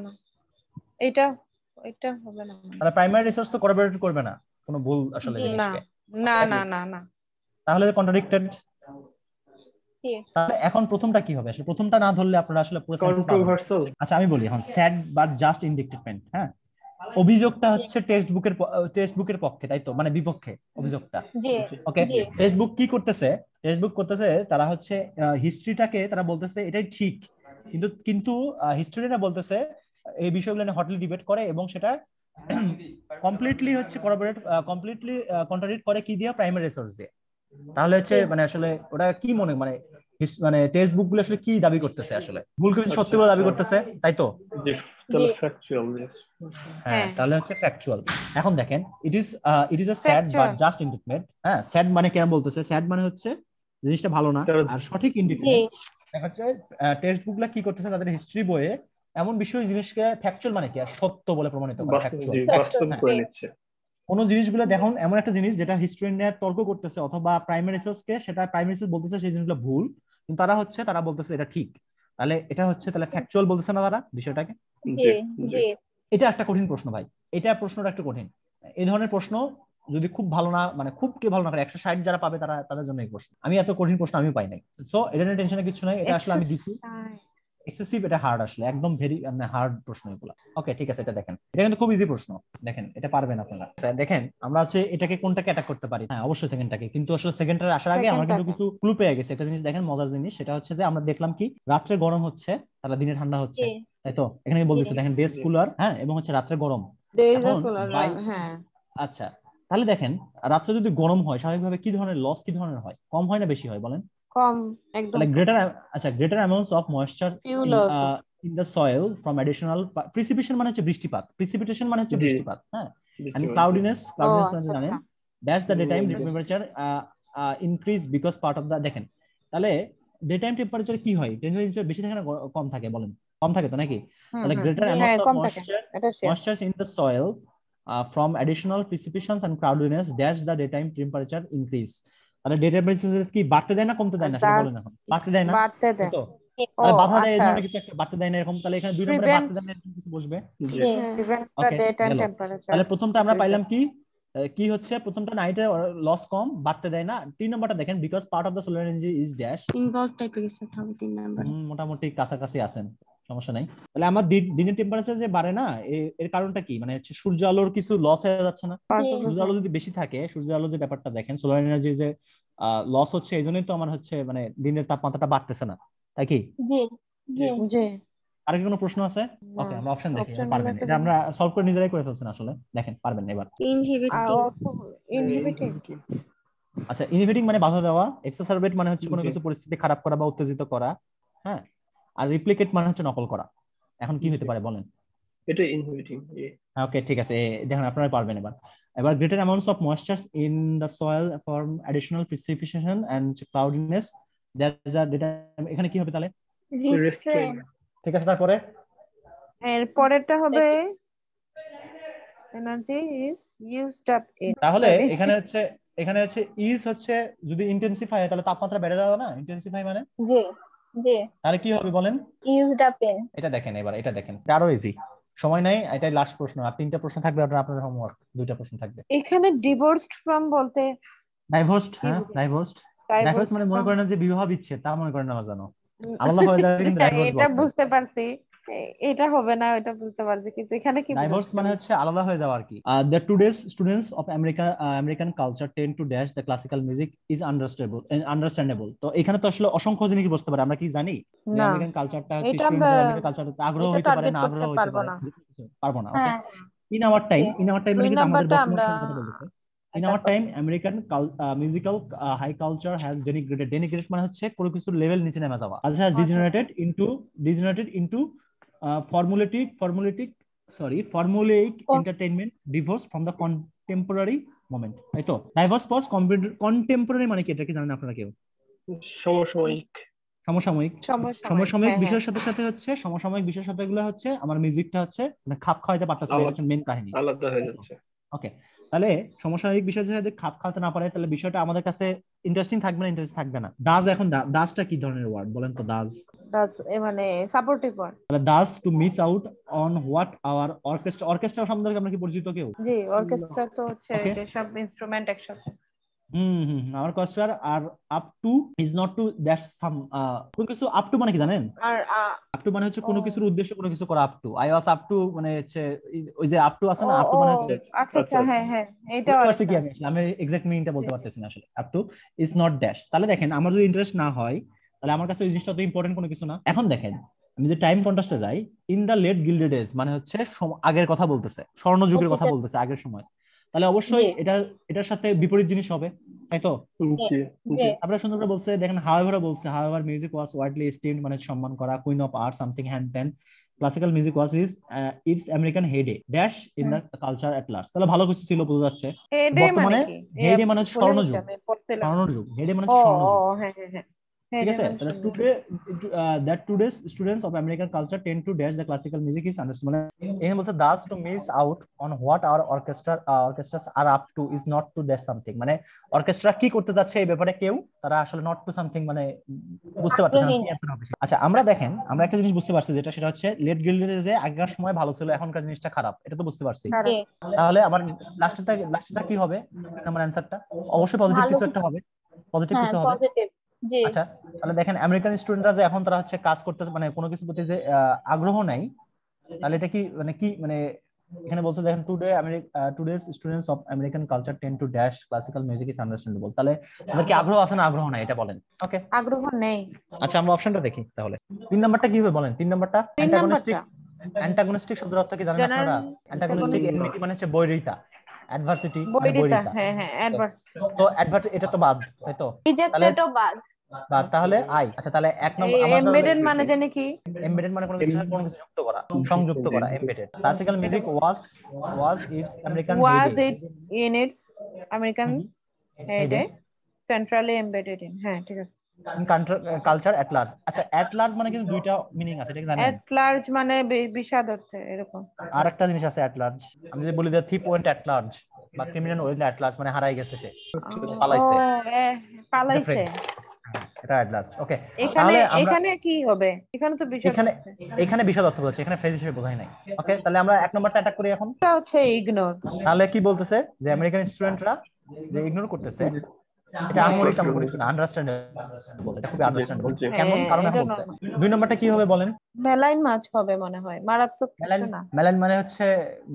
এটা হবে না। তাহলে প্রাইমারি রিসোর্স তো করবোরেট করবে না কোনো ভুল আসলে জি। জিনিসকে। না। তাহলে কন্ট্রাডিক্টেড। জি। তাহলে এখন প্রথমটা কি হবে? আসলে প্রথমটা না ধরলে আপনারা আসলে পুরো সেন্স পাবেন না। কন্ট্রোভার্সাল। আচ্ছা আমি বলি এখন, স্যাড বাট জাস্ট ইনডিক্টমেন্ট। হ্যাঁ, অভিযোগটা হচ্ছে টেক্সট বুকের পক্ষে, তাই তো? মানে বিপক্ষে অভিযোগটা। জি ওকে, জি টেক্সট বুক কি করতেছে? টেক্সট বুক করতেছে তারা হচ্ছে হিস্ট্রিটাকে তারা বলতেছে এটাই ঠিক, কিন্তু হিস্টোরিয়ানরা বলতেছে এই বিষয়গুলো নিয়ে হটলি ডিবেট করে এবং সেটা কমপ্লিটলি হচ্ছে কমপ্লিটলি কন্ট্রাডিক্ট করে কি দিয়ে? প্রাইমারি রিসোর্স দিয়ে। তাহলে হচ্ছে মানে আসলে ওটা কি মানে টেক্সট বুক গুলো আসলে কি দাবি করতেছে? আসলে ভুল কিছু সত্যি বলে দাবি করতেছে, তাই তো? ফ্যাকচুয়াল। হ্যাঁ, তাহলে হচ্ছে ফ্যাকচুয়াল। এখন দেখেন, it is a sad but just indictment. হ্যাঁ, স্যাড মানে কেন বলতেছে? স্যাড মানে হচ্ছে জিনিসটা ভালো না, আর সঠিক জি ইনডিক্টমেন্ট দেখা যাচ্ছে টেক্সট বুকগুলো কি করতেছে তাদের হিস্ট্রি বইয়ে এমন বিষয় জিনিসকে ফ্যাকচুয়াল মানে কি আর সত্য বলে প্রমাণিত করে। বাস্তব করে নিচ্ছে। কোন জিনিসগুলো দেখুন এমন একটা জিনিস যেটা হিস্টোরিয়ানরা তর্ক করতেছে অথবা প্রাইমারি সোর্সকে, সেটা প্রাইমারি সোর্স বলতেছে সেই জিনিসগুলো ভুল, কিন্তু তারা বলতেছে এটা ঠিক। তাহলে এটা হচ্ছে তাহলে ফ্যাকচুয়াল বলতেছে না তারা বিষয়টাকে? জি জি এটা একটা কঠিন প্রশ্ন ভাই, এটা প্রশ্নটা একটু কঠিন। এই ধরনের প্রশ্ন যদি খুব ভালো না, মানে খুব কে ভালো না করে 160 যারা পাবে তাদের জন্য এই প্রশ্ন। আমি এত কঠিন প্রশ্ন আমি পাই নাই। সো এটা নিয়ে টেনশনের কিছু নাই, এটা আসলে আমি দিছি। এক্সেসিভ এটা হার্ড, আসলে একদম ভেরি মানে হার্ড প্রশ্ন এগুলো। ওকে ঠিক আছে, এটা দেখেন, এটা কিন্তু খুব ইজি প্রশ্ন, দেখেন এটা পারবেন আপনারা। দেখেন আমরা হচ্ছে এটাকে কোনটাকে অ্যাটাক করতে পারি, হ্যাঁ অবশ্যই সেকেন্ডটাকে, কিন্তু আসলে সেকেন্ডটার আসার আগে আমরা কিন্তু কিছু ক্লু পেয়ে গেছি। একটা জিনিস দেখেন, মজার জিনিস, সেটা হচ্ছে যে আমরা দেখলাম কি রাত্রে গরম হচ্ছে, তাহলে দিনে ঠান্ডা হচ্ছে, তাই তো? এখানে বলতেছে দেখেন ডেজ কুলার, হ্যাঁ, এবং হচ্ছে রাত্রে গরম। এখন হ্যাঁ আচ্ছা, তাহলে দেখেন রাত্রে যদি গরম হয় স্বাভাবিকভাবে কি ধরনের লস কি ধরনের হয়, কম হয় না বেশি হয় বলেন? কম, একদম তাহলে greater amounts of moisture in the soil from additional precipitation মানে হচ্ছে বৃষ্টিপাত, প্রিসিপিটেশন মানে হচ্ছে বৃষ্টিপাত, হ্যাঁ, এন্ড ক্লাউডিনেস মানে জানেন that's the day time temperature increase because part of the, দেখেন তাহলে ডে টাইম টেম্পারেচার কি হয়, টেম্পারেচার বেশি থাকে না কম থাকে বলেন? কম থাকে তো নাকি? তাহলে greater amounts of moisture in the soil from additional precipitations and cloudiness dash the daytime temperature increase, তাহলে ডে টেম্পারেচার কি বাড়তে দেয় না কমতে দেয় না সেটা বলেন এখন? বাড়তে দেয় না, বাড়তে দেয়, তো বাধা দেয় এই ধরনের কিছু একটা, বাড়তে দেয় না এরকম, তাহলে এখানে দুই নম্বরে বাড়তে দেয় না এরকম কিছু বসবে। ওকে, তাহলে প্রথমটা আমরা পাইলাম কি কি হচ্ছে, প্রথমটা নাইটে লস কম, বাড়তে দেয় না। 3 নম্বরটা দেখেন because part of the solar energy is dash involve টাইপের কিছু একটা হবে 3 নাম্বার। মোটামুটি কাছাকাছি আছেন, সমস্যা নাই। তাহলে আমার দিনের টেম্পারেচার যে বাড়ে না, এর কারণটা কি, মানে হচ্ছে সূর্য আলোর কিছু লস হয়ে যাচ্ছে না? সূর্য আলো যদি বেশি থাকে, সূর্য আলো যে ব্যাপারটা দেখেন, সোলার এনার্জি যে লস হচ্ছে, এই জন্যই তো আমার হচ্ছে মানে দিনের তাপমাত্রাটা বাড়তেছে না, তাই কি? জি জি জি। আর কি কোনো প্রশ্ন আছে? ওকে, আমরা অপশন দেখি, পারবেন এটা, আমরা সলভ করে নিজেরাই করে ফেলছেন আসলে, দেখেন পারবেন এবার। ইনহিবিটিং, আচ্ছা, ইনহিবিটিং মানে বাধা দেওয়া, এক্সাসারবেট মানে হচ্ছে কোনো কিছু পরিস্থিতি খারাপ করা বা উত্তেজিত করা, হ্যাঁ, আর রিপ্লিকেট মানে হচ্ছে নকল করা। এখন কি হতে পারে বলেন? এটা ইনহিবিটিং। ওকে ঠিক আছে, দেখেন আপনারা পারবেন এবার। এবার greater amounts of moisture in the soil for additional precipitation and cloudiness that's the data, এখানে কি হবে তাহলে? রিস্ট্রেইন। ঠিক আছে, তারপরে এর পরেরটা হবে energy is used up in, তাহলে এখানে হচ্ছে ইজ হচ্ছে যদি ইন্টেন্সিফাই হয় তাহলে তাপমাত্রা বেড়ে যাবে না? ইন্টেন্সিফাই মানে জি জি, তাহলে কি হবে বলেন? Used up in. এটা দেখেন এবার, এটা দেখেন আরো ইজি, সময় নাই, এটাই লাস্ট প্রশ্ন, আর 3টা প্রশ্ন থাকবে, আপনাদের হোমওয়ার্ক 2টা প্রশ্ন থাকবে। এখানে ডিভোর্সড ফ্রম বলতে ডাইভোর্সড, হ্যাঁ ডাইভোর্সড মানে মনে করেন না যে বিবাহ বিচ্ছেদ, তা মনে করেন না জানো, আলাদা হয়ে যাবে, কিন্তু ডাইভোর্স এটা বুঝতে পারছি, এটা হবে না, এটা বুঝতে পারছি, কিন্তু এখানে কি ডাইভোর্স মানে হচ্ছে আলাদা হয়ে যাওয়া আর কি। The today's students of American culture tend to dash the classical music is understandable. তো এখানে তো আসলে অসংখ্য জিনিস বুঝতে পারে, আমরা কি জানি আমেরিকান কালচারটা হচ্ছে আমেরিকান কালচারটা আগ্রহ হতে পারে না আগ্রহ হতে পারে, পারবো না। ওকে, ইন আওয়ার টাইম মানে কিন্তু আমাদের বর্তমান সময়ের কথা বলতেছে। In our time, American musical high culture has denigrated মানে হচ্ছে কোনো কিছু লেভেল নিচে নেমে যাওয়া, also has degenerated into formulaic entertainment divorce from the contemporary moment, তাই তো? Divorce was contemporary মানে কি, এটা কি জানেন আপনারা কেউ? সমসাময়িক বিষয়ের সাথে সাথে হচ্ছে সমসাময়িক বিষয়ের সাথে এগুলো হচ্ছে আমার মিউজিকটা হচ্ছে খাপ খাওয়াইতে পারতেছে, এটা হচ্ছে মেইন কাহিনী, আলাদা হয়ে যাচ্ছে। ওকে, তাহলে সমসাময়িক বিষয়ের সাথে খাপ খাওয়াতে না পারে তাহলে বিষয়টা আমাদের কাছে ইন্টারেস্টিং থাকবে না, ইন্টারেস্ট থাকবে না। দাস, এখন দাসটা কি ধরনের ওয়ার্ড বলেন তো? দাস মানে সাপোর্টিভ ওয়ার্ড। তাহলে thus to miss out on what our orchestra সম্বন্ধে আমরা কি পরিচিত কেউ? জি, অর্কেস্ট্রা তো হচ্ছে যে সব ইনস্ট্রুমেন্ট একসাথে। our question are up to is not to dash some কোনো কিছু up to মানে কি জানেন? আর up to মানে হচ্ছে কোনো কিছুর উদ্দেশ্যে কোনো কিছু করা, up to I was up to মানে হচ্ছে ওই যে up to আছে না, up to মানে হচ্ছে আচ্ছা হ্যাঁ হ্যাঁ, এটা বুঝতে কি আমি এক্সাক্ট মিনিংটা বলতে পারতেছি না আসলে। up to is not dash, তাহলে দেখেন আমার যদি ইন্টারেস্ট না হয় তাহলে আমার কাছে ওই জিনিসটা তো ইম্পর্টেন্ট কোনো কিছু না। এখন দেখেন আমি যদি টাইম কন্ট্রাস্টে যাই, in the late gilded age মানে হচ্ছে আগের কথা বলতেছে, স্বর্ণযুগের কথা বলতেছে, আগের সময়, তাহলে অবশ্যই এটার সাথে বিপরীত জিনিস হবে, তাই তো? আপনারা সুন্দর করে বলছে, দেখেন হাওয়েভার বলছে, however music was widely esteemed মানে সম্মান করা, queen of art something hand ten, classical music was its American heyday dash in the culture at large. তাহলে ভালো কিছু ছিল, বোঝা যাচ্ছে। বর্তমানে হেডে মানে হচ্ছে স্বর্ণযুগ, হেডে মানে হচ্ছে স্বর্ণযুগ, ঠিক আছে? তাহলে today's students of American culture tend to dash the classical music is understood, মানে এখানে বলছে thus to miss out on what our orchestras are up to is not to dash something, মানে অর্কেস্ট্রা কি করতে যাচ্ছে এই ব্যাপারে কেউ তারা আসলে not to something মানে বুঝতে পারতেছে না কি অ্যান্সার হবে। আচ্ছা, আমরা দেখেন আমরা একটা জিনিস বুঝতে পারছি, যেটা সেটা হচ্ছে লেট গিল্ডের যে আগের সময় ভালো ছিল, এখনকার জিনিসটা খারাপ, এটা তো বুঝতে পারছি। তাহলে আমার লাস্টটা কি হবে? আমার অ্যানসারটা অবশ্যই পজিটিভ কিছু একটা হবে, পজিটিভ কিছু হবে। জি আচ্ছা তাহলে দেখেন আমেরিকান স্টুডেন্টরা যে এখন তারা হচ্ছে কাজ করতেছে মানে কোনো কিছু প্রতি যে আগ্রহ নাই, তাহলে এটা কি মানে এখানে বলছে দেখেন today's students of American culture tend to dash classical music is understandable, তাহলে তাদের কি আগ্রহ আছে না আগ্রহ নাই এটা বলেন। ওকে আগ্রহ নেই। আচ্ছা আমরা অপশনটা দেখি তাহলে। 3 নাম্বারটা কি হবে বলেন? 3 নাম্বারটা 3 অ্যান্টাগনিস্টিক। নাম্বারটা অ্যান্টাগনিস্টিক শব্দের অর্থ কি জানেন জেনারেল আপনারা? অ্যান্টাগনিস্টিক এমনিটি মানে হচ্ছে বৈরিতা, অ্যাডভার্সিটি মানে বৈরিতা। বৈরিতা। হ্যাঁ হ্যাঁ, অ্যাডভার্সিটি। তো অ্যাডভার্ট এটা তো বাদ, তাই তো? তাহলে রিজেক্টেডও বাদ। বাদ, তাহলে আই। আচ্ছা তাহলে এক নম্বর এই আমাদের এমবেডেড মানে জানি কি? এমবেডেড মানে কোনো কিছুর সাথে কোনো কিছু যুক্ত করা, সংযুক্ত করা, embedded. Classical music was its American Was হেডে it in its American head হেডে centrally embedded in? হ্যাঁ ঠিক আছে। In culture at large. আচ্ছা এট লার্জ মানে কিন্তু দুইটা মিনিং আছে, এটা কি জানেন? At large মানে বিশাদ অর্থে এরকম। আর একটা জিনিস আছে এট লার্জ, আমি যদি বলি যে থিপ ওয়েন্ট এট লার্জ বা ক্রিমিনাল ওয়েন্ট এট লার্জ মানে হারাই গেছে, সে পালাইছে, পালাইছে। এটা এট লার্জ। ওকে এখানে তাহলে আমরা এখানে কি হবে? এখানে তো বিশাদ এখানে অর্থে। এখানে বিশদ অর্থ বলছে, এখানে ফ্রেজ হিসেবে বোঝাই নাই। ওকে তাহলে আমরা এক নম্বরটা অ্যাটাক করি এখন। এটা হচ্ছে ইগনোর। তাহলে কি বলতেছে যে আমেরিকান স্টুডেন্টরা যে ইগনোর করতেছে, এটা আহামরি তেমন কিছু না, আন্ডারস্ট্যান্ডেবল, এটা খুবই আন্ডারস্ট্যান্ডেবল। কেমন কারণে এটা বলছে? 2 নম্বরটা কি হবে বলেন? মেলাইন মাছ হবে মনে হয়, মারাত্মক কিছু না। মেলাইন মানে হচ্ছে,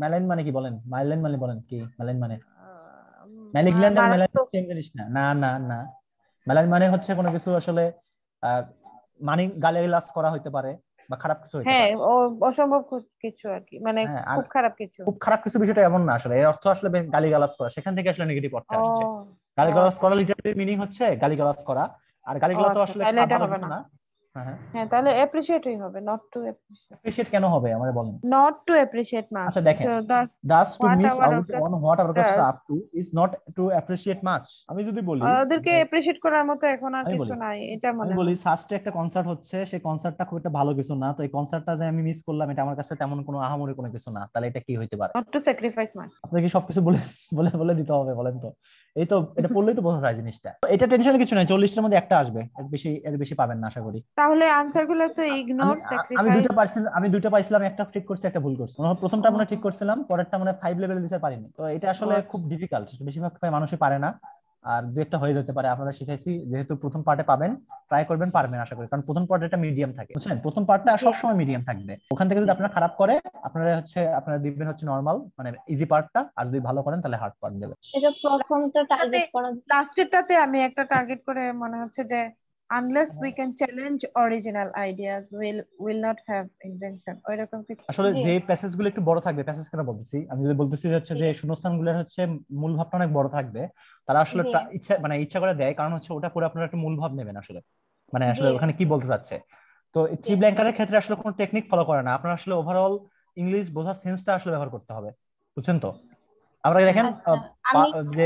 মেলাইন মানে কি বলেন? মাইলাইন মানে বলেন কি? মেলাইন মানে ম্যালিগন্যান্ট আর মেলাইন মারাত্মক। সেম জিনিস না। না না না, মেলাইন মানে হচ্ছে কোনো কিছু আসলে মানে গালিগালাজ করা হইতে পারে বা খারাপ কিছু হইতে হ্যাঁ পারে। অসম্ভব কিছু আর কি, মানে হ্যাঁ, আর খুব খারাপ কিছু। খুব খারাপ কিছু বিষয়টা এমন না, আসলে এর অর্থ আসলে গালিগালাজ করা, সেখান থেকে আসলে নেগেটিভ অর্থ ও আসছে। গালিগালাজ করা লিটারালি মিনিং হচ্ছে গালিগালাজ করা, আর গালিগালাজ তো আচ্ছা, আসলে তাহলে এটা ভালো হবে কিছু না। না। হ্যাঁ হ্যাঁ, হ্যাঁ তাহলে অ্যাপ্রিশিয়েটই হবে, নট টু অ্যাপ্রিশিয়েট। অ্যাপ্রিশিয়েট কেন হবে আমারে বলেন? Not to appreciate much. আচ্ছা দেখেন, So that's thus to what miss our out on what our orchestra does. up to is not to appreciate much। আমি যদি বলি ওদেরকে অ্যাপ্রিশিয়েট করার মতো এখন আর আমি কিছু বলি নাই, এটা আমি মনে বলি হয়। সাস্টে একটা কনসার্ট হচ্ছে, সেই কনসার্টটা খুব একটা ভালো কিছু না, তো এই কনসার্টটা যে আমি মিস করলাম এটা আমার কাছে তেমন কোনো আহামরি কোনো কিছু না, তাহলে এটা কি হইতে পারে? Not to sacrifice much. আপনাকে কি সবকিছু বলে বলে বলে দিতে হবে বলেন তো? এই তো এটা পড়লেই তো বোঝা যায় জিনিসটা। তো এটা টেনশনের কিছু নাই, 40টার মধ্যে একটা আসবে, এর বেশি পাবেন না আশা করি। তাহলে আনসার গুলো তো ইগনোর, আমি স্যাক্রিফাইস। আমি দুইটা পাইছিলাম, একটা ঠিক করছি একটা ভুল করছি। প্রথমটা মনে হয় ঠিক করছিলাম, পরেরটা মনে হয় 5 লেভেলে দিতে পারিনি। তো এটা আসলে খুব ডিফিকাল্ট, বেশিরভাগ মানুষই পারে না, আর দুই একটা হয়ে যেতে পারে। আপনারা শিখাইছি যেহেতু প্রথম পার্টে পাবেন, ট্রাই করবেন, পারবেন আশা করি, কারণ প্রথম পার্টে একটা মিডিয়াম থাকে, বুঝছেন? প্রথম পার্টটা সবসময় মিডিয়াম থাকবে, ওখান থেকে যদি আপনারা খারাপ করে আপনারা দিবেন হচ্ছে নরমাল মানে ইজি পার্টটা, আর যদি ভালো করেন তাহলে হার্ড পার্ট দেবেন। এটা প্রথমটা টার্গেট করা। লাস্টেরটাতে আমি একটা টার্গেট করে মনে হচ্ছে যে unless we can challenge original ideas will not have invention, ওইরকম কিছু। আসলে যে প্যাসেজ গুলো একটু বড় থাকবে, প্যাসেজ কেন বলতেছি, আমি যদি বলতেছি হচ্ছে যে শূন্যস্থানগুলোর হচ্ছে মূল ভাবটা অনেক বড় থাকবে, তারা আসলে ইচ্ছা করে দেয়, কারণ হচ্ছে ওটা পুরো আপনারা একটা মূল ভাব নেবেন আসলে, মানে আসলে ওখানে কি বলতে চাচ্ছে। তো থ্রি ব্ল্যাঙ্কারের ক্ষেত্রে আসলে কোনো টেকনিক ফলো করে না, আপনারা আসলে ওভারঅল ইংলিশ বোঝার সেন্সটা আসলে ব্যবহার করতে হবে, বুঝছেন তো? আমরা দেখেন যে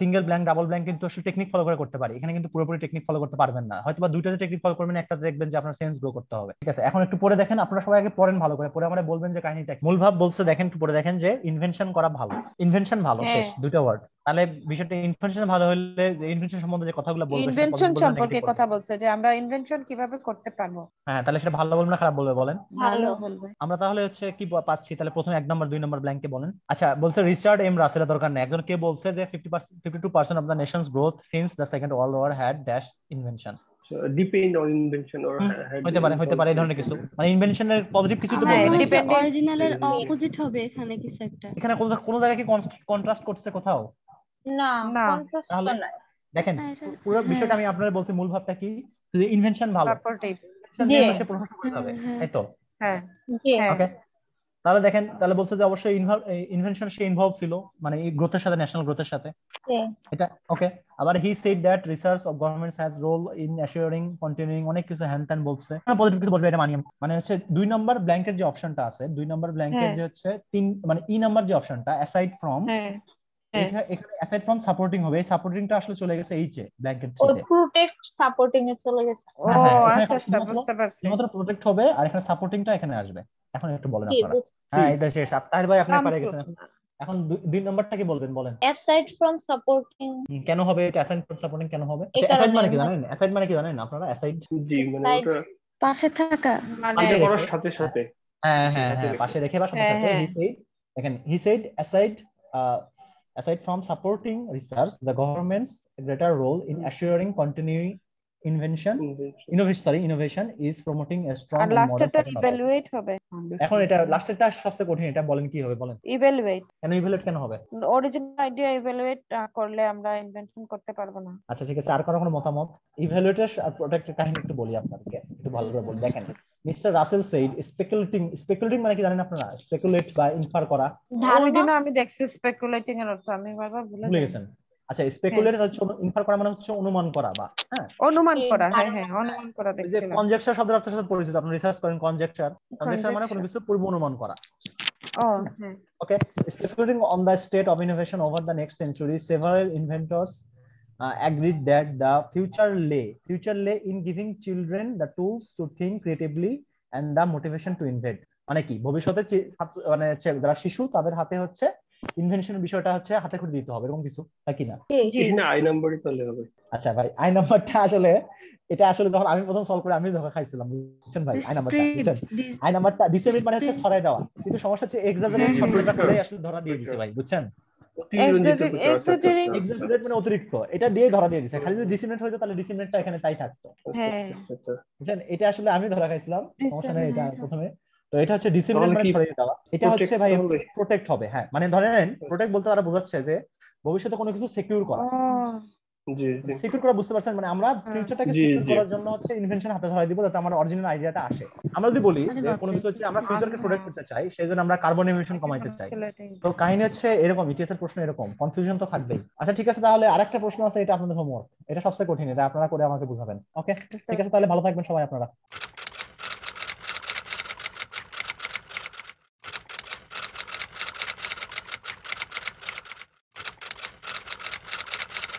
সিঙ্গেল ব্ল্যাঙ্ক ডাবল ব্ল্যাঙ্ক কিন্তু আসলে টেকনিক ফলো করে করতে পারি, এখানে কিন্তু পুরোপুরি টেকনিক ফলো করতে পারবেন না, হয়তো বা দুইটাতে টেকনিক ফলো করবেন, একটা দেখবেন যে আপনার সেন্স গ্রো করতে হবে। ঠিক আছে, এখন একটু পরে দেখেন, আপনারা সবাই আগে পড়েন ভালো করে, পরে আমরা বলবেন যে কাহিনীটা মূল ভাব বলছে, দেখেন একটু পরে দেখেন যে ইনভেনশন করা ভালো, ইনভেনশন ভালো, শেষ দুইটা ওয়ার্ড। তাহলে বিষয়টা ইনভেনশন ভালো হলে, যে ইনভেনশন সম্বন্ধে যে কথাগুলো বলবে, ইনভেনশন সম্পর্কে কথা বলছে যে আমরা ইনভেনশন কিভাবে করতে পারবো। হ্যাঁ, তাহলে সেটা ভালো বলবেন না খারাপ বলবে বলেন? ভালো বলবে। আমরা তাহলে হচ্ছে কি পাচ্ছি, তাহলে প্রথম 1 নম্বর 2 নম্বর ব্ল্যাঙ্কে বলেন। আচ্ছা বলছে রিচার্ড এম রাসেলের দরকার নেই, একজন কে বলছে যে 52% of the nation's growth since the second world war had dash invention. Depend on invention or হইতে পারে এই ধরনের কিছু, মানে ইনভেনশনের পজিটিভ কিছু তো বলবে না, অরিজিনালের অপোজিট হবে এখানে কিছু একটা। এখানে কোন জায়গায় কি কন্ট্রাস্ট করছে কোথাও? না, তাহলে দেখেন পুরো বিষয়টা আমি আপনাদের বলছি, মূল ভাবটা কি, যে ইনভেনশন ভালো, সাপোর্টিভ, জি সে প্রশংসা করতে হবে, তাই তো? হ্যাঁ ওকে, তাহলে দেখেন, তাহলে বলছে যে অবশ্যই ইনভেনশন সে ইনভলভ ছিল, মানে এই গ্রোথের সাথে, ন্যাশনাল গ্রোথের সাথে, এটা ওকে। আবার he said that research of governments has role in assuring continuing, অনেক কিছু হ্যান ত্যান বলছে, পজিটিভ কিছু বলবে, এটা মানি। মানে হচ্ছে 2 নম্বর ব্ল্যাঙ্কের যে অপশনটা আছে, 2 নম্বর ব্ল্যাঙ্কের যে হচ্ছে 3 মানে ই নাম্বার যে অপশনটা অ্যাসাইড ফ্রম, এখানে অ্যাসাইড ফ্রম সাপোর্টিং হবে, এই সাপোর্টিংটা আসলে চলে গেছে এইচে ব্ল্যাঙ্কের থ্রিতে, প্রোটেক্ট সাপোর্টিং এ চলে গেছে। ও আচ্ছা আচ্ছা, বুঝতে পারছি, মাত্র প্রোটেক্ট হবে, আর এখানে সাপোর্টিংটা এখানে আসবে। এখন একটু বলেন আপনারা। হ্যাঁ এটা শেষ, তাহির ভাই আপনি পারে গেছেন, এখন 2 নম্বরটা কি বলবেন বলেন? অ্যাসাইড ফ্রম সাপোর্টিং কেন হবে এটা? অ্যাসাইড ফ্রম সাপোর্টিং কেন হবে? অ্যাসাইড মানে কি জানেন? অ্যাসাইড মানে কি জানেন আপনারা? অ্যাসাইড জি মানে ওটা পাশে থাকা, পাশে করার সাথে সাথে, হ্যাঁ হ্যাঁ হ্যাঁ, পাশে রেখে বা সাথে সাথে। হি সেড, দেখেন he said aside from supporting research, the government's greater role in assuring invention innovation is promoting a strong R and modern লাস্টেরটা ইভ্যালুয়েট হবে। এখন এটা লাস্টেরটা সবচেয়ে কঠিন, এটা বলেন কি হবে বলেন। ইভ্যালুয়েট। কেন ইভ্যালুয়েট কেন হবে? অরিজিনাল আইডিয়া ইভ্যালুয়েট করলে আমরা ইনভেনশন করতে পারবো না। আচ্ছা ঠিক আছে, আর কারো কোনো মতামত? ইভ্যালুয়েটের আর প্রোডাক্টের কাহিনী একটু বলি আপনাদেরকে, একটু ভালো করে বলি। দেখেন মিস্টার রাসেল সেইড স্পেকুলেটিং মানে কি জানেন আপনারা? স্পেকুলেট বা ইনফার করা। ওই দিন আমি দেখছি স্পেকুলেটিং এর অর্থ, আমি বারবার ভুলে গেছেন। আচ্ছা স্পেকুলেট হচ্ছে ইনফার করা মানে হচ্ছে অনুমান করা বা হ্যাঁ অনুমান করা। হ্যাঁ হ্যাঁ অনুমান করা দেখছিলাম। কনজেকচার শব্দের অর্থের সাথে পরিচিত, আপনি রিসার্চ করেন কনজেকচার মানে কোনো কিছু পূর্ব অনুমান করা। ও হ্যাঁ। Okay, speculating on the state of innovation over the next century, several inventors agreed that the future lay in giving children the tools to think creatively and the motivation to invent. মানে কি ভবিষ্যতে মানে যারা শিশু তাদের হাতে হচ্ছে ইনভেনশনের বিষয়টা হচ্ছে হাতে করে দিতে হবে, এরকম কিছু নাকি না? এখানে আই নাম্বারই চলে হবে। আচ্ছা ভাই আই নাম্বারটা আসলে এটা আসলে যখন আমি প্রথম সলভ করে আমি ধোঁকা খাইছিলাম, বুঝছেন ভাই? আই নাম্বারটা ডিসেমিট মানে হচ্ছে ছড়াই দেওয়া, কিন্তু সমস্যা হচ্ছে এক্সাজারেট শব্দটা করে আসলে ধরা দিয়ে দিছে ভাই, বুঝছেন? এক্সাজারেট মানে অতিরিক্ত, এটা দিয়ে ধরা দিয়ে দিছে। খালি যদি ডিসেমিনেট হইতো তাহলে ডিসেমিনেটটা এখানে তাই থাকতো, হ্যাঁ বুঝছেন? এটা আসলে আমি ধরা খাইছিলাম, সমস্যা নেই এটা প্রথমে। তো এটা হচ্ছে ডিসেমিনেট মানে ছড়িয়ে দেওয়া, এটা হচ্ছে ভাই প্রোটেক্ট হবে। হ্যাঁ মানে ধরেন প্রোটেক্ট বলতে তারা বোঝাচ্ছে যে ভবিষ্যতে কোনো কিছু সিকিউর করা। সিকিউর করা বুঝতে পারছেন? মানে আমরা ফিউচারটাকে সিকিউর করার জন্য হচ্ছে ইনভেনশন হাতে ধরাই দিব যাতে আমার অরিজিনাল আইডিয়াটা আসে। আমরা যদি বলি যে কোনো কিছু হচ্ছে আমরা ফিউচারকে প্রোটেক্ট করতে চাই, সেজন্য আমরা কার্বন এমিশন কমাইতে চাই। তো কাহিনী হচ্ছে এরকম, ইটিএস এর প্রশ্ন এরকম, কনফিউশন তো থাকবেই। আচ্ছা ঠিক আছে, তাহলে আরেকটা প্রশ্ন আছে, এটা আপনাদের হোমওয়ার্ক, এটা সবচেয়ে কঠিন, এটা আপনারা করে আমাকে বুঝাবেন। ওকে ঠিক আছে, তাহলে ভালো থাকবেন সবাই আপনারা।